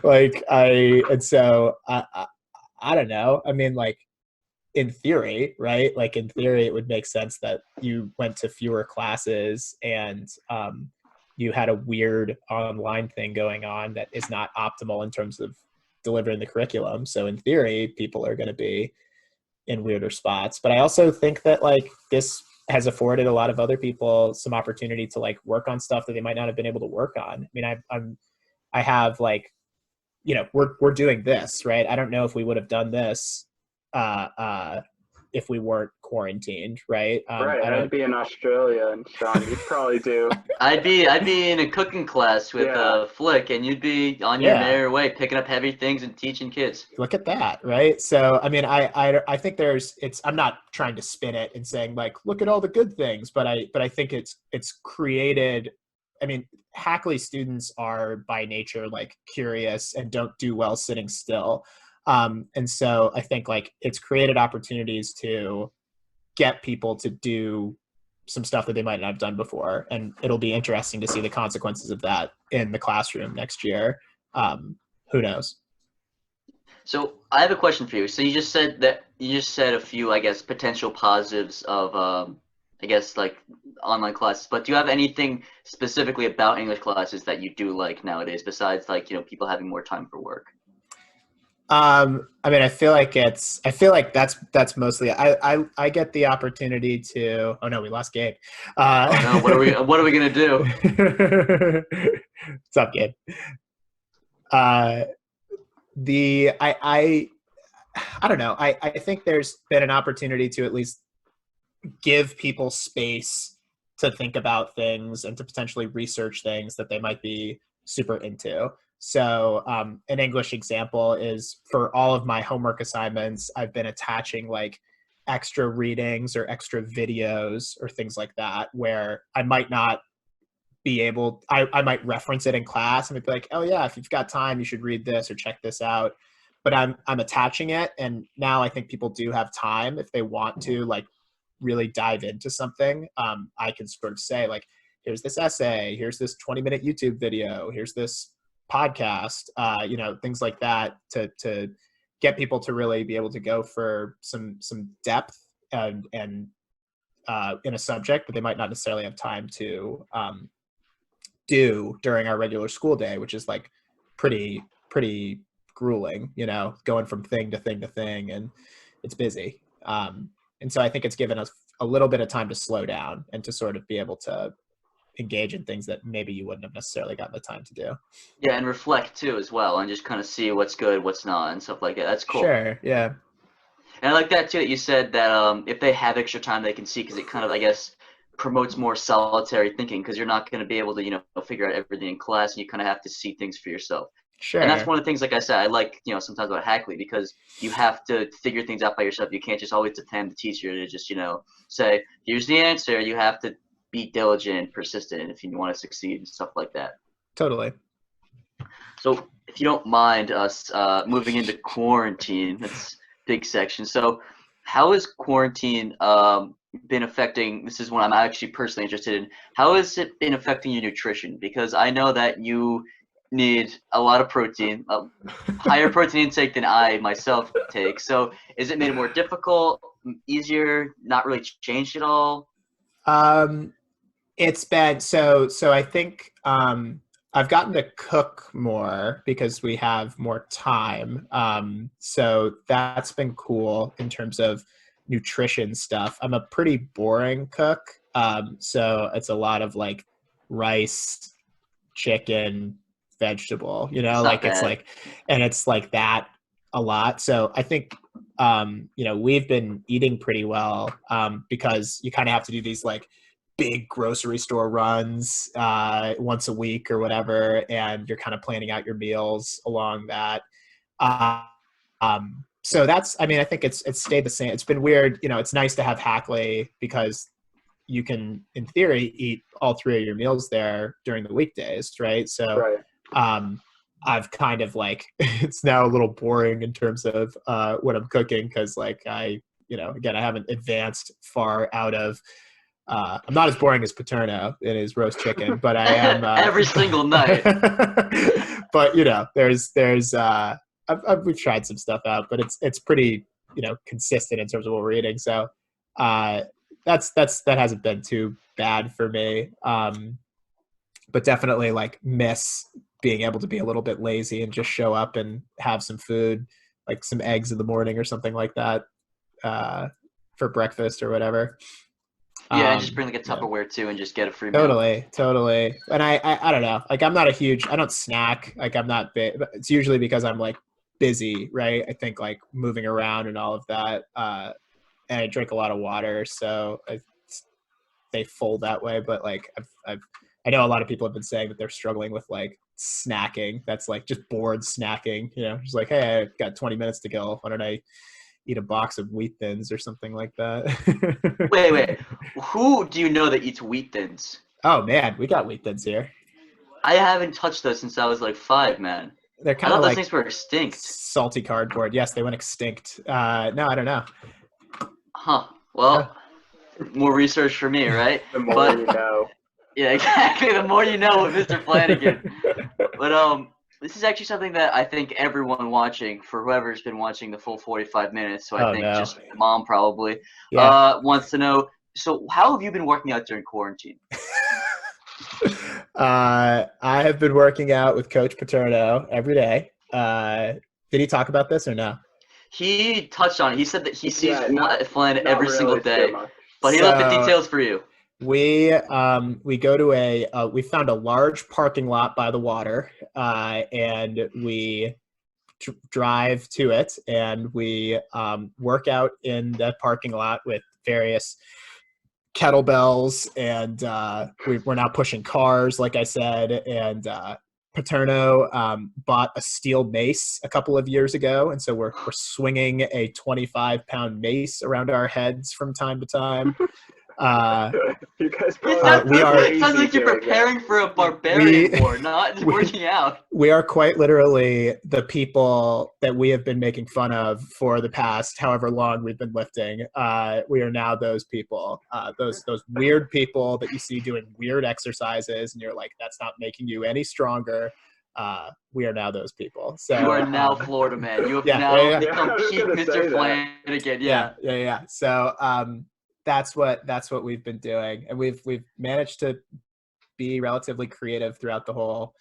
Like, I don't know. I mean, like, in theory, right? Like, in theory, it would make sense that you went to fewer classes and you had a weird online thing going on that is not optimal in terms of delivering the curriculum. So in theory, people are going to be in weirder spots. But I also think that like this has afforded a lot of other people some opportunity to like work on stuff that they might not have been able to work on. I mean, I have like, we're doing this, right? I don't know if we would have done this if we weren't quarantined, right? Right, I'd be in Australia, and Sean, you'd probably do. I'd be in a cooking class with Flick, and you'd be on your merry way, picking up heavy things and teaching kids. Look at that, right? So, I mean, I think I'm not trying to spin it and saying like, look at all the good things, but I think it's created. I mean, Hackley students are by nature like curious and don't do well sitting still. And so I think like it's created opportunities to get people to do some stuff that they might not have done before. And it'll be interesting to see the consequences of that in the classroom next year. Who knows? So I have a question for you. So you just said a few, I guess, potential positives of, I guess, like online classes. But do you have anything specifically about English classes that you do like nowadays, besides like, people having more time for work? I mean, I feel like that's mostly, I get the opportunity to, oh no, we lost Gabe. Oh no, what are we gonna do? What's up, Gabe? I don't know. I think there's been an opportunity to at least give people space to think about things and to potentially research things that they might be super into. So an English example is, for all of my homework assignments, I've been attaching like extra readings or extra videos or things like that, where I might not be able, I might reference it in class and be like, oh yeah, if you've got time, you should read this or check this out. But I'm attaching it, and now I think people do have time if they want to like really dive into something. I can sort of say like, here's this essay, here's this 20-minute YouTube video, here's this podcast, things like that to get people to really be able to go for some depth and in a subject, but they might not necessarily have time to do during our regular school day, which is like pretty grueling, going from thing to thing to thing, and it's busy. And so I think it's given us a little bit of time to slow down and to sort of be able to engage in things that maybe you wouldn't have necessarily gotten the time to do. Yeah, and reflect too as well, and just kind of see what's good, what's not, and stuff like that. That's cool. Sure, yeah. And I like that too, that you said that if they have extra time, they can see, because it kind of, I guess, promotes more solitary thinking, because you're not going to be able to, figure out everything in class, and you kind of have to see things for yourself. Sure. And that's one of the things, like I said, I like, sometimes about Hackley, because you have to figure things out by yourself. You can't just always depend the teacher to just, say, here's the answer. You have to be diligent and persistent if you want to succeed and stuff like that. Totally. So if you don't mind us moving into quarantine, that's a big section. So how has quarantine been affecting, this is one I'm actually personally interested in, how has it been affecting your nutrition? Because I know that you need a lot of protein, a higher protein intake than I myself take. So is it made it more difficult, easier, not really changed at all? It's been, so I think I've gotten to cook more because we have more time. So that's been cool in terms of nutrition stuff. I'm a pretty boring cook. So it's a lot of like rice, chicken, vegetable, it's like, and it's like that a lot. So I think, we've been eating pretty well because you kind of have to do these like big grocery store runs once a week or whatever, and you're kind of planning out your meals along that. So that's, I mean, I think it's stayed the same. It's been weird. It's nice to have Hackley because you can, in theory, eat all three of your meals there during the weekdays, right? So right. I've kind of like, it's now a little boring in terms of what I'm cooking, because like again, I haven't advanced far out of, I'm not as boring as Paterno in his roast chicken, but I am every single night. But we've tried some stuff out, but it's pretty consistent in terms of what we're eating. So that hasn't been too bad for me. But definitely like miss being able to be a little bit lazy and just show up and have some food, like some eggs in the morning or something like that for breakfast or whatever. Yeah, and just bring like a Tupperware too, and just get a free meal. Totally. And I don't know, like I'm not I don't snack, like I'm not big, but it's usually because I'm like busy, right? I think like moving around and all of that, and I drink a lot of water, so I stay full that way. But like I know a lot of people have been saying that they're struggling with like snacking. That's like just bored snacking, just like, hey, I've got 20 minutes to kill. Why don't I eat a box of Wheat Thins or something like that? Wait. Who do you know that eats Wheat Thins? Oh man, we got Wheat Thins here. I haven't touched those since I was like 5, man. They're kind of like those things were extinct. Salty cardboard. Yes, they went extinct. No, I don't know. Huh. Well, more research for me, right? The more But you know. yeah, exactly. The more you know with Mr. Flanigan. But this is actually something that I think everyone watching, for whoever's been watching the full 45 minutes, so I think just mom probably, wants to know. So, how have you been working out during quarantine? I have been working out with Coach Paterno every day. Did he talk about this or no? He touched on it. He said that he sees Flan every really single day, but he left the details for you. We go to we found a large parking lot by the water, and we drive to it, and we work out in that parking lot with various kettlebells, and we're now pushing cars, like I said, and Paterno bought a steel mace a couple of years ago, and so we're swinging a 25-pound mace around our heads from time to time. You guys it sounds like you're preparing for a barbarian war, not working out. We are quite literally the people that we have been making fun of for the past however long we've been lifting. We are now those people, those weird people that you see doing weird exercises, and you're like, that's not making you any stronger. We are now those people. So you are now Florida man. You have now become peak Mr. Flanigan. Yeah. So that's what we've been doing, and we've managed to be relatively creative throughout the whole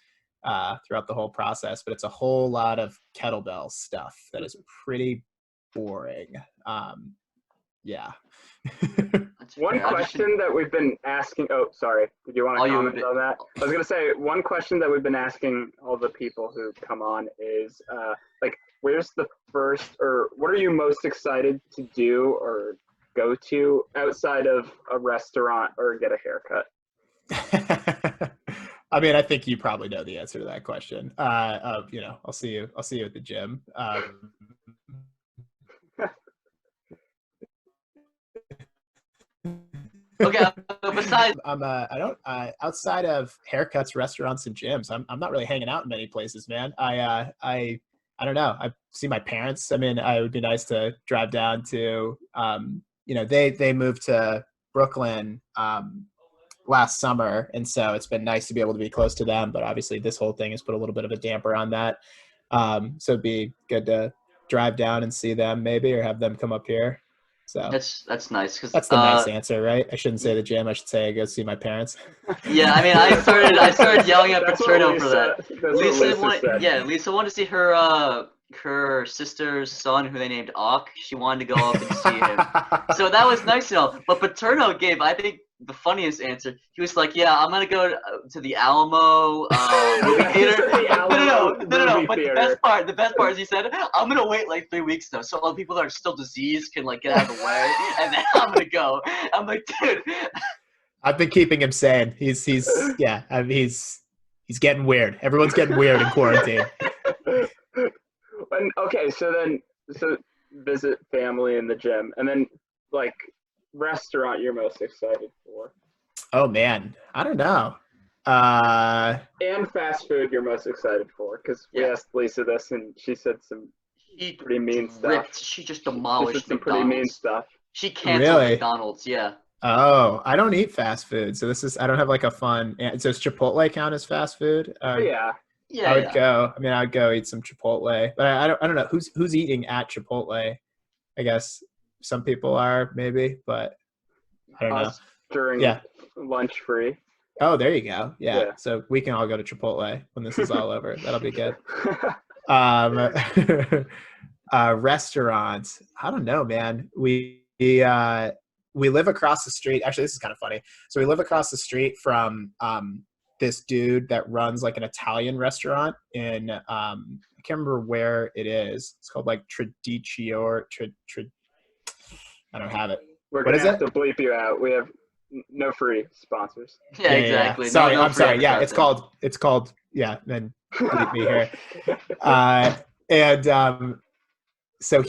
process. But it's a whole lot of kettlebell stuff that is pretty boring. Yeah. One question that we've been asking. Oh, sorry. Did you want to comment on that? I was gonna say one question that we've been asking all the people who come on is where's the first, or what are you most excited to do or go to outside of a restaurant or get a haircut? I mean, I think you probably know the answer to that question. I'll see you at the gym. Okay. Besides, outside of haircuts, restaurants, and gyms, I'm not really hanging out in many places, man. I don't know. I see my parents. I mean, it would be nice to drive down to. They moved to Brooklyn last summer, and so it's been nice to be able to be close to them. But obviously, this whole thing has put a little bit of a damper on that. So it'd be good to drive down and see them, maybe, or have them come up here. So that's nice, because that's the nice answer, right? I shouldn't say the gym. I should say I go see my parents. Yeah, I mean, I started yelling at Paterno for that. Lisa wanted to see her sister's son, who they named Ak. She wanted to go up and see him. So that was nice, But Paterno gave, I think, the funniest answer. He was like, "Yeah, I'm gonna go to the Alamo movie theater." No. But the best part is he said, "I'm gonna wait like 3 weeks though, so all the people that are still diseased can get out of the way, and then I'm gonna go." I'm like, dude. I've been keeping him sane. He's getting weird. Everyone's getting weird in quarantine. And okay, so visit family in the gym, and then restaurant you're most excited for. Oh man, I don't know. And fast food you're most excited for, because we asked Lisa this, and she said some pretty mean stuff. She just demolished some pretty mean stuff. She canceled McDonald's. Yeah. Oh, I don't eat fast food, so I don't have a fun. Does Chipotle count as fast food? Yeah. I would go. I mean, I would go eat some Chipotle, but I don't know who's eating at Chipotle. I guess some people are, maybe, but I don't know. During lunch free. Oh, there you go. Yeah. So we can all go to Chipotle when this is all over. That'll be good. Restaurants. I don't know, man. We live across the street. Actually, this is kind of funny. So we live across the street from this dude that runs an Italian restaurant in I can't remember where it is. It's called Tradicio. I don't have it. What is it? Have to bleep you out. We have no free sponsors. Yeah, exactly. Yeah. Sorry, I'm sorry. Yeah, it's called. Then bleep me here. So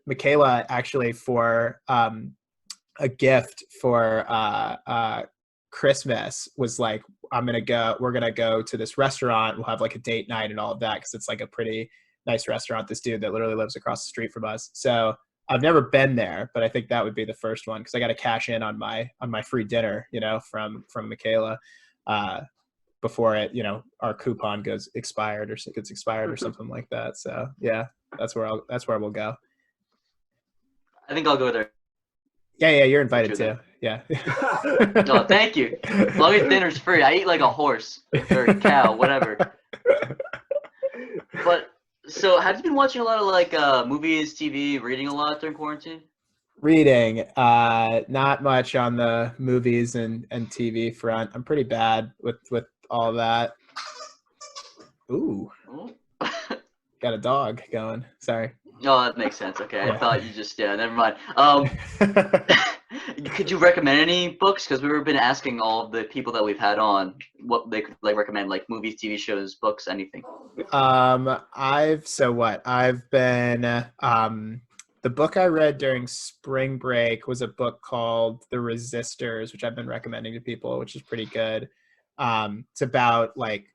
Michaela actually, for a gift for Christmas, was like, we're gonna go to this restaurant. We'll have a date night and all of that, because it's a pretty nice restaurant. This dude that literally lives across the street from us. So I've never been there, but I think that would be the first one because I got to cash in on my free dinner, from Michaela, before it, our coupon gets expired or something like that. So yeah, that's where we'll go. I think I'll go there. Yeah, you're invited too. Yeah. Oh, thank you. As long as dinner's free, I eat like a horse or a cow, whatever. But so, have you been watching a lot of like movies, TV, reading a lot during quarantine? Reading, not much on the movies and TV front. I'm pretty bad with all that. Ooh. Got a dog going. Sorry. Oh, that makes sense. Okay, Yeah. I thought you just never mind. Could you recommend any books? Because we've been asking all the people that we've had on what they could like recommend, like movies, TV shows, books, anything. I've been the book I read during spring break was a book called The Resistors, which I've been recommending to people, which is pretty good. It's about like,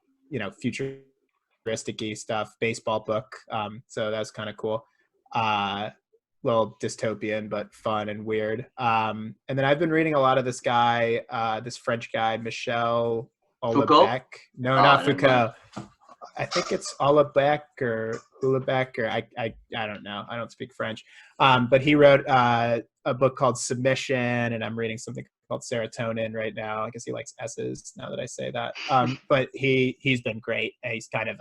futuristic-y stuff, baseball book. So that's kind of cool. Little dystopian, but fun and weird. And then I've been reading a lot of this guy, this French guy, Michel Houellebecq. No, not Foucault. I think it's Houellebecq or Houellebecq, or I don't know. I don't speak French. But he wrote a book called Submission, and I'm reading something called Serotonin right now. I guess he likes S's now that I say that. But he's been great. He's kind of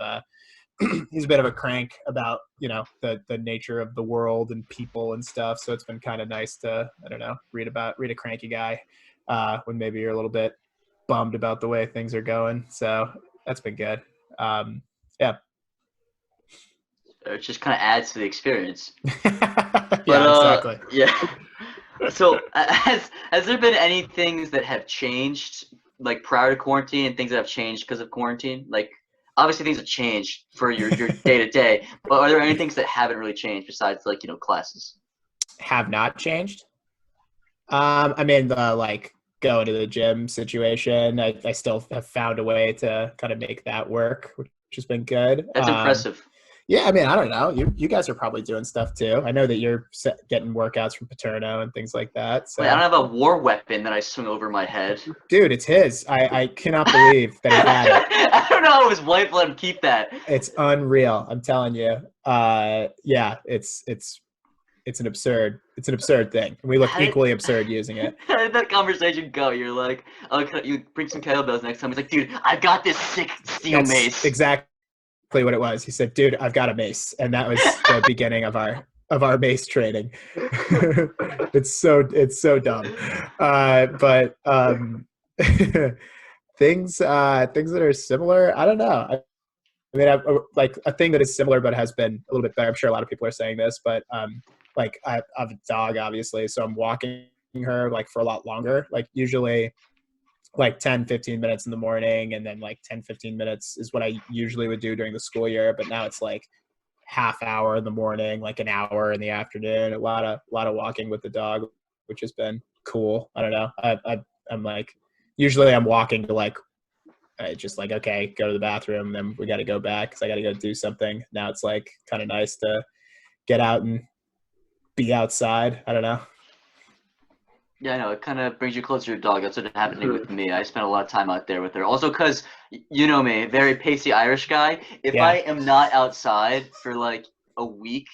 he's a bit of a crank about, the nature of the world and people and stuff. So it's been kind of nice to, I don't know, read a cranky guy when maybe you're a little bit bummed about the way things are going. So that's been good. Yeah. It just kind of adds to the experience. Yeah, exactly. Yeah. So has there been any things that have changed like prior to quarantine and things that have changed because of quarantine? Like, obviously things have changed for your day to day, but are there any things that haven't really changed besides like, classes? Have not changed? I mean, the like going to the gym situation, I still have found a way to kind of make that work, which has been good. That's impressive. Yeah, I mean, I don't know. You guys are probably doing stuff too. I know that you're getting workouts from Paterno and things like that. So. Wait, I don't have a war weapon that I swing over my head. Dude, it's his. I cannot believe that he had it. I don't know how his wife let him keep that. It's unreal. I'm telling you. Yeah, it's an absurd thing. We look equally absurd using it. How did that conversation go? You're like, you bring some kettlebells next time. He's like, dude, I've got this sick steel mace. Exactly what it was. He said, dude, I've got a mace. And that was the beginning of our mace training. It's so dumb. But things that are similar, I don't know. I mean, like a thing that is similar but has been a little bit better. I'm sure a lot of people are saying this, but like I have a dog, obviously, so I'm walking her like for a lot longer. Like usually like 10-15 minutes in the morning, and then like 10-15 minutes is what I usually would do during the school year, but now it's like half hour in the morning, like an hour in the afternoon. A lot of walking with the dog, which has been cool. I don't know. I'm like, usually I'm walking to like, I just like, okay, go to the bathroom, then we got to go back because I got to go do something. Now it's like kind of nice to get out and be outside. I don't know. Yeah, I know. It kind of brings you closer to your dog. That's what happened with me. I spent a lot of time out there with her. Also, because, you know me, very pacey Irish guy. If I am not outside for like a week,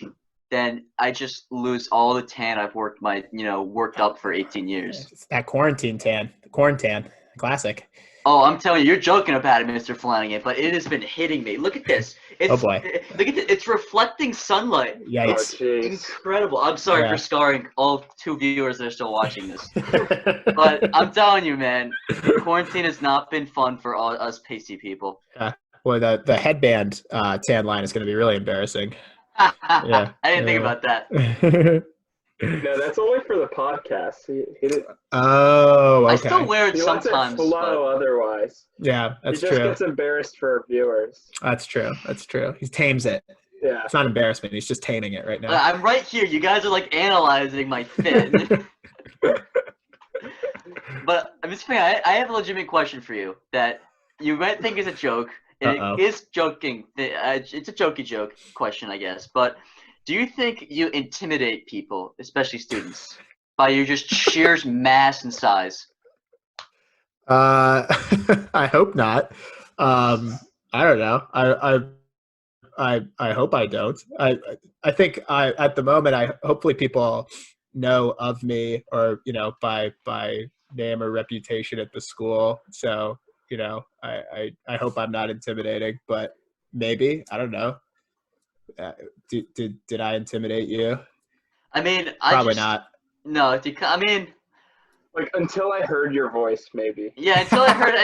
then I just lose all the tan I've worked up for 18 years. It's that quarantine tan. The quarantine. Classic. Oh, I'm telling you, you're joking about it, Mr. Flanigan, but it has been hitting me. Look at this. Oh boy. Look at this. It's reflecting sunlight. Yikes. It's incredible. I'm sorry for scarring all 2 viewers that are still watching this. But I'm telling you, man, quarantine has not been fun for all us pasty people. Well, the headband tan line is going to be really embarrassing. I didn't think about that. No, that's only for the podcast. He didn't. Oh, okay. I still wear it he sometimes. Lets it flow otherwise. Yeah, that's true. He just gets embarrassed for our viewers. That's true. He tames it. Yeah. It's not embarrassment. He's just taming it right now. I'm right here. You guys are like analyzing my fit. But Mr. Payne, I have a legitimate question for you that you might think is a joke. It is joking. It's a jokey joke question, I guess. But Do you think you intimidate people, especially students, by your just sheer mass and size? I hope not. I don't know. I hope I don't. I think at the moment hopefully people know of me, or by name or reputation at the school. So I hope I'm not intimidating, but maybe, I don't know. Did I intimidate you? I mean, Probably not. No. I mean, Like, until I heard your voice, maybe. yeah. Until I heard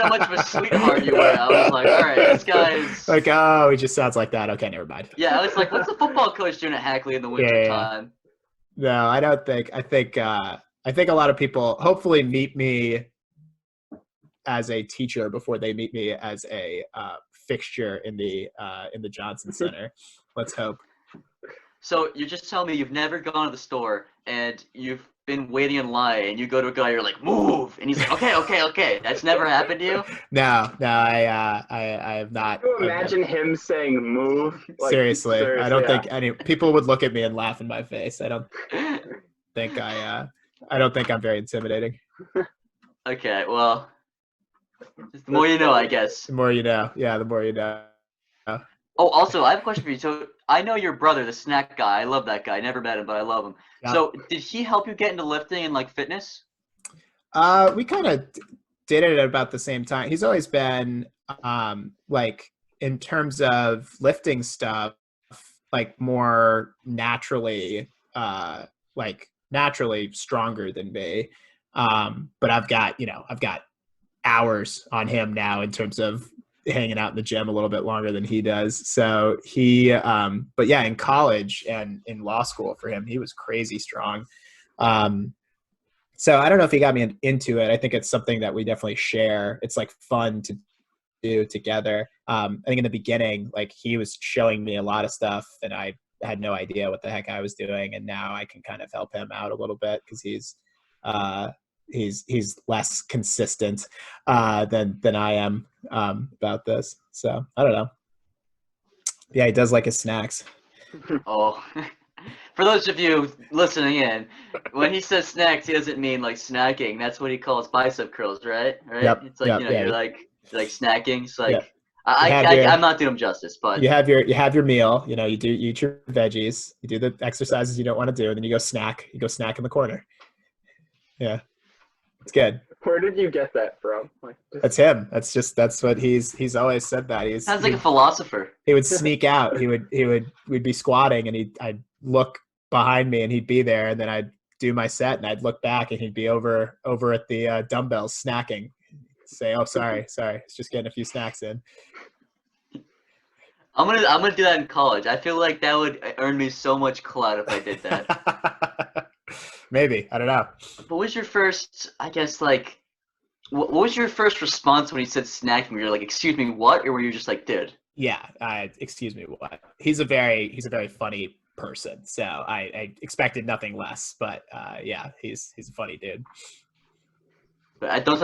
how much of a sweetheart you were, I was like, all right, this guy is like, oh, he just sounds like that. Okay, never mind. Yeah, I was like, what's the football coach doing at Hackley in the winter Yeah. time? No, I don't think. I think a lot of people hopefully meet me as a teacher before they meet me as a fixture in the Johnson Center. Let's hope. So you're just telling me you've never gone to the store and you've been waiting in line and you go to a guy, you're like, move, and he's like, okay. That's never happened to you? No, I have not. Can you imagine him saying move? Like, seriously, I don't yeah. think any people would look at me and laugh in my face. I don't think I'm very intimidating. Okay, well, the more you know, I guess. The more you know. Yeah, the more you know. Oh, also, I have a question for you. So I know your brother, the snack guy. I love that guy. I never met him, but I love him. Yeah. So did he help you get into lifting and like fitness? We kind of did it at about the same time. He's always been like, in terms of lifting stuff, like more naturally stronger than me. But I've got hours on him now in terms of hanging out in the gym a little bit longer than he does. So but yeah, in college and in law school for him, he was crazy strong. So I don't know if he got me into it. I think it's something that we definitely share. It's like fun to do together. I think in the beginning, like, he was showing me a lot of stuff and I had no idea what the heck I was doing. And now I can kind of help him out a little bit because he's less consistent than I am about this. So I don't know. Yeah, he does like his snacks. Oh, for those of you listening in, when he says snacks, he doesn't mean like snacking. That's what he calls bicep curls, right? Right? Yep, It's like, yep, you're like snacking. It's like, Yep. I'm not doing him justice, but you have your meal. You eat your veggies. You do the exercises you don't want to do, and then you go snack. You go snack in the corner. Yeah, it's good. Where did you get that from? Like, That's him. That's what he's always said that. Sounds like a philosopher. He would sneak out. We'd be squatting and I'd look behind me and he'd be there, and then I'd do my set and I'd look back and he'd be over at the dumbbells snacking. Say, oh, sorry, it's just getting a few snacks in. I'm gonna do that in college. I feel like that would earn me so much clout if I did that. Maybe, I don't know. What was your first, I guess, like, what was your first response when he said snacking? Were you like, excuse me, what? Or were you just like, dude? Yeah, excuse me, what? He's a very funny person, so I expected nothing less. But yeah, he's a funny dude. But don't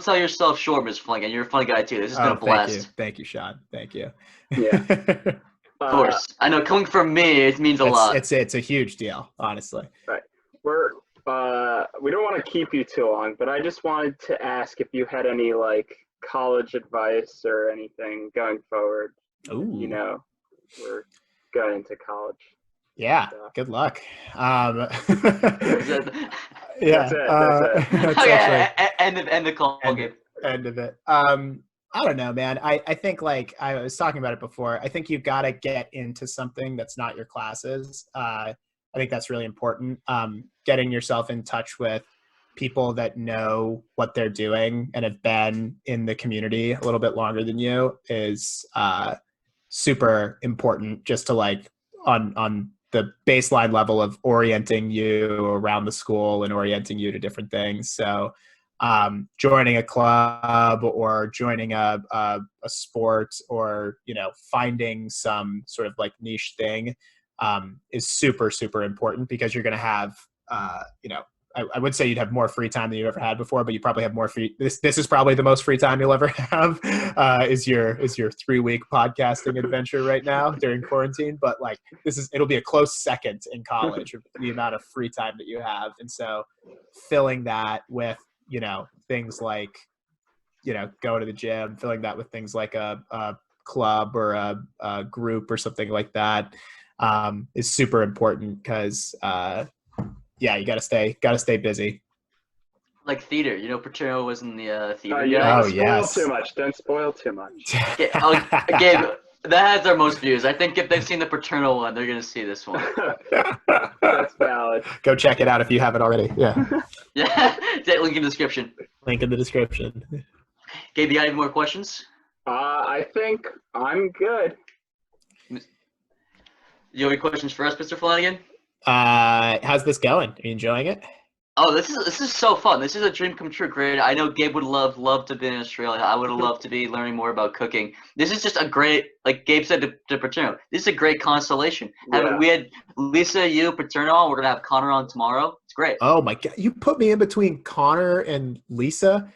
sell yourself short, Mr. Flanigan. You're a funny guy too. This has been a blast. Thank you, Sean. Thank you. Yeah. Of course, I know coming from me, it means a lot. It's a huge deal, honestly. Right. We don't want to keep you too long, but I just wanted to ask if you had any like college advice or anything going forward. Ooh. We're going into college. Yeah. Good luck. Yeah. That's it. Okay, end the call. End of it. I don't know, man. I think, like I was talking about it before, I think you've got to get into something that's not your classes. I think that's really important. Getting yourself in touch with people that know what they're doing and have been in the community a little bit longer than you is super important, just to like on the baseline level of orienting you around the school and orienting you to different things. So joining a club or joining a sport, or finding some sort of like niche thing is super, super important, because you're going to have I would say you'd have more free time than you've ever had before, but you probably have more free. This is probably the most free time you'll ever have. Is your 3-week podcasting adventure right now during quarantine? But like it'll be a close second in college of the amount of free time that you have, and so filling that with things like going to the gym, filling that with things like a club or a group or something like that is super important because you gotta stay busy. Like theater, Paterno was in the theater. Don't spoil too much. Gabe, that has our most views. I think if they've seen the Paterno one, they're gonna see this one. That's valid. Go check it out if you haven't already. Yeah. Yeah. Link in the description. Link in the description. Gabe, you got any more questions? I think I'm good. You have any questions for us, Mr. Flanigan? How's this going? Are you enjoying it? Oh, this is so fun. This is a dream come true. Great. I know Gabe would love to be in Australia. I would have loved to be learning more about cooking. This is just a great, like Gabe said to Paterno, this is a great constellation. Yeah. We had Lisa, you, Paterno on. We're going to have Connor on tomorrow. It's great. Oh, my God. You put me in between Connor and Lisa?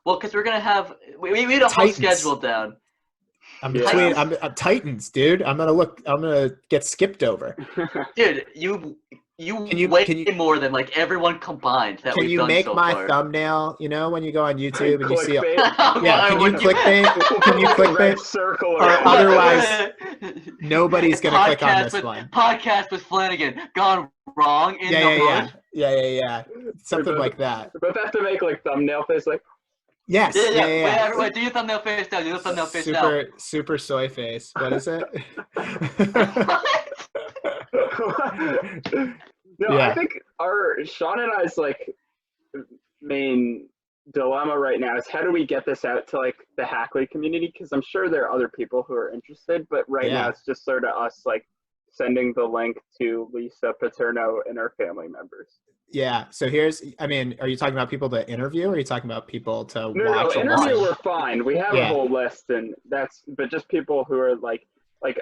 Well, because we're going to have – we had a whole schedule down. I'm Titans, dude. I'm gonna get skipped over. Dude, you way more than like everyone combined that we've done so far. Can you make my thumbnail? When you go on YouTube and you see it. Yeah, can you clickbait? Can you clickbait? Circle or otherwise, nobody's gonna click on this one. Podcast with Flanigan gone wrong in the hood. Yeah. Something like that. But have to make like thumbnail face like. Yes. Yeah. Wait, do your thumbnail face now. Do your thumbnail face now. Super soy face. What is it? I think Sean and I's like main dilemma right now is how do we get this out to like the Hackley community? Because I'm sure there are other people who are interested, but now it's just sort of us like sending the link to Lisa, Paterno, and our family members. Yeah. So are you talking about people to interview or are you talking about people to watch? No, interview we're fine. We have a whole list but just people who are like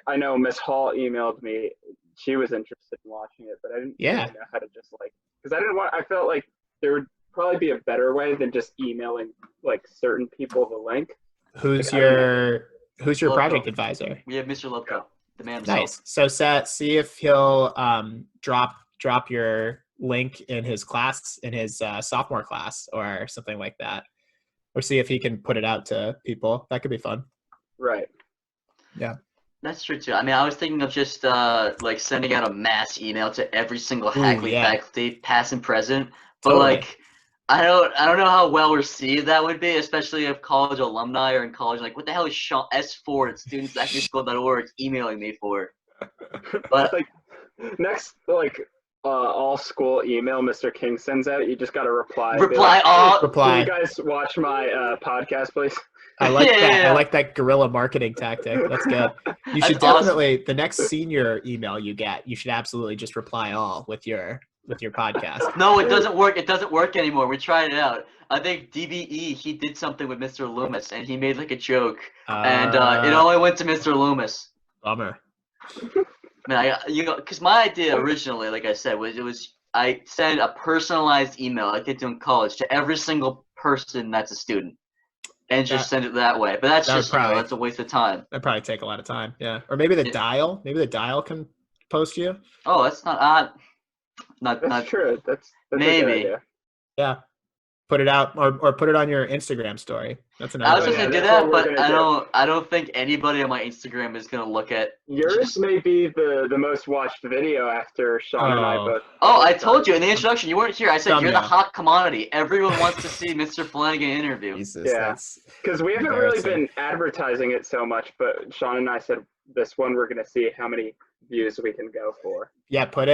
I know Miss Hall emailed me. She was interested in watching it, but I didn't really know how to just because I felt like there would probably be a better way than just emailing like certain people the link. Who's your project advisor? We have Mr. Lubko, the man himself. Nice. So see if he'll drop your link in his class, in his sophomore class or something like that, or see if he can put it out to people. That could be fun. Right. Yeah. That's true too. I was thinking of just like sending out a mass email to every single Hackley faculty, past and present. But like, I don't know how well received that would be, especially if college alumni are in college. Like, what the hell is Sean S4 at studentsacademyschool.org emailing me for? But like next, all school email Mr. King sends out, you just got to reply. Can you guys watch my podcast, please? I like that. I like that guerrilla marketing tactic. That's good. You should definitely the next senior email you get, you should absolutely just reply all with your podcast. No, it doesn't work. It doesn't work anymore. We tried it out. I think DBE he did something with Mr. Loomis and he made like a joke, and it only went to Mr. Loomis. Bummer. Man, because my idea originally, like I said, was I send a personalized email like they do in college to every single person that's a student. And just send it that way. But that's just that's a waste of time. That'd probably take a lot of time, yeah. Or maybe the dial. Maybe the dial can post you. Oh, that's not true. That's maybe. Yeah. Put it out or put it on your Instagram story. That's another. I was just gonna do that, but I don't think anybody on my Instagram is gonna look at yours. May be the most watched video after Sean and I both. Oh, I told you in the introduction. You weren't here. I said you're the hot commodity. Everyone wants to see Mr. Flanigan interview. Jesus, because we haven't really been advertising it so much, but Sean and I said this one we're gonna see how many views we can go for. Yeah, put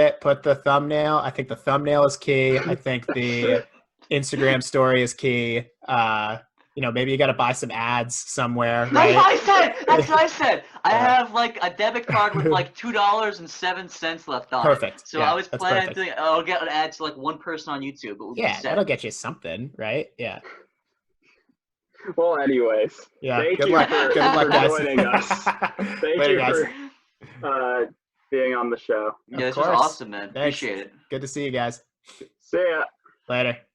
the thumbnail. I think the thumbnail is key. I think the Instagram story is key. Maybe you got to buy some ads somewhere. Right? That's what I said. I have like a debit card with like $2.07 left on it. Perfect. So I was planning to I'll get an ad to like one person on YouTube. That'll get you something, right? Yeah. Well, anyways. Yeah. Thank Good you luck, for joining us. Thank you for being on the show. Yeah, this was awesome, man. Thanks. Appreciate it. Good to see you guys. See ya. Later.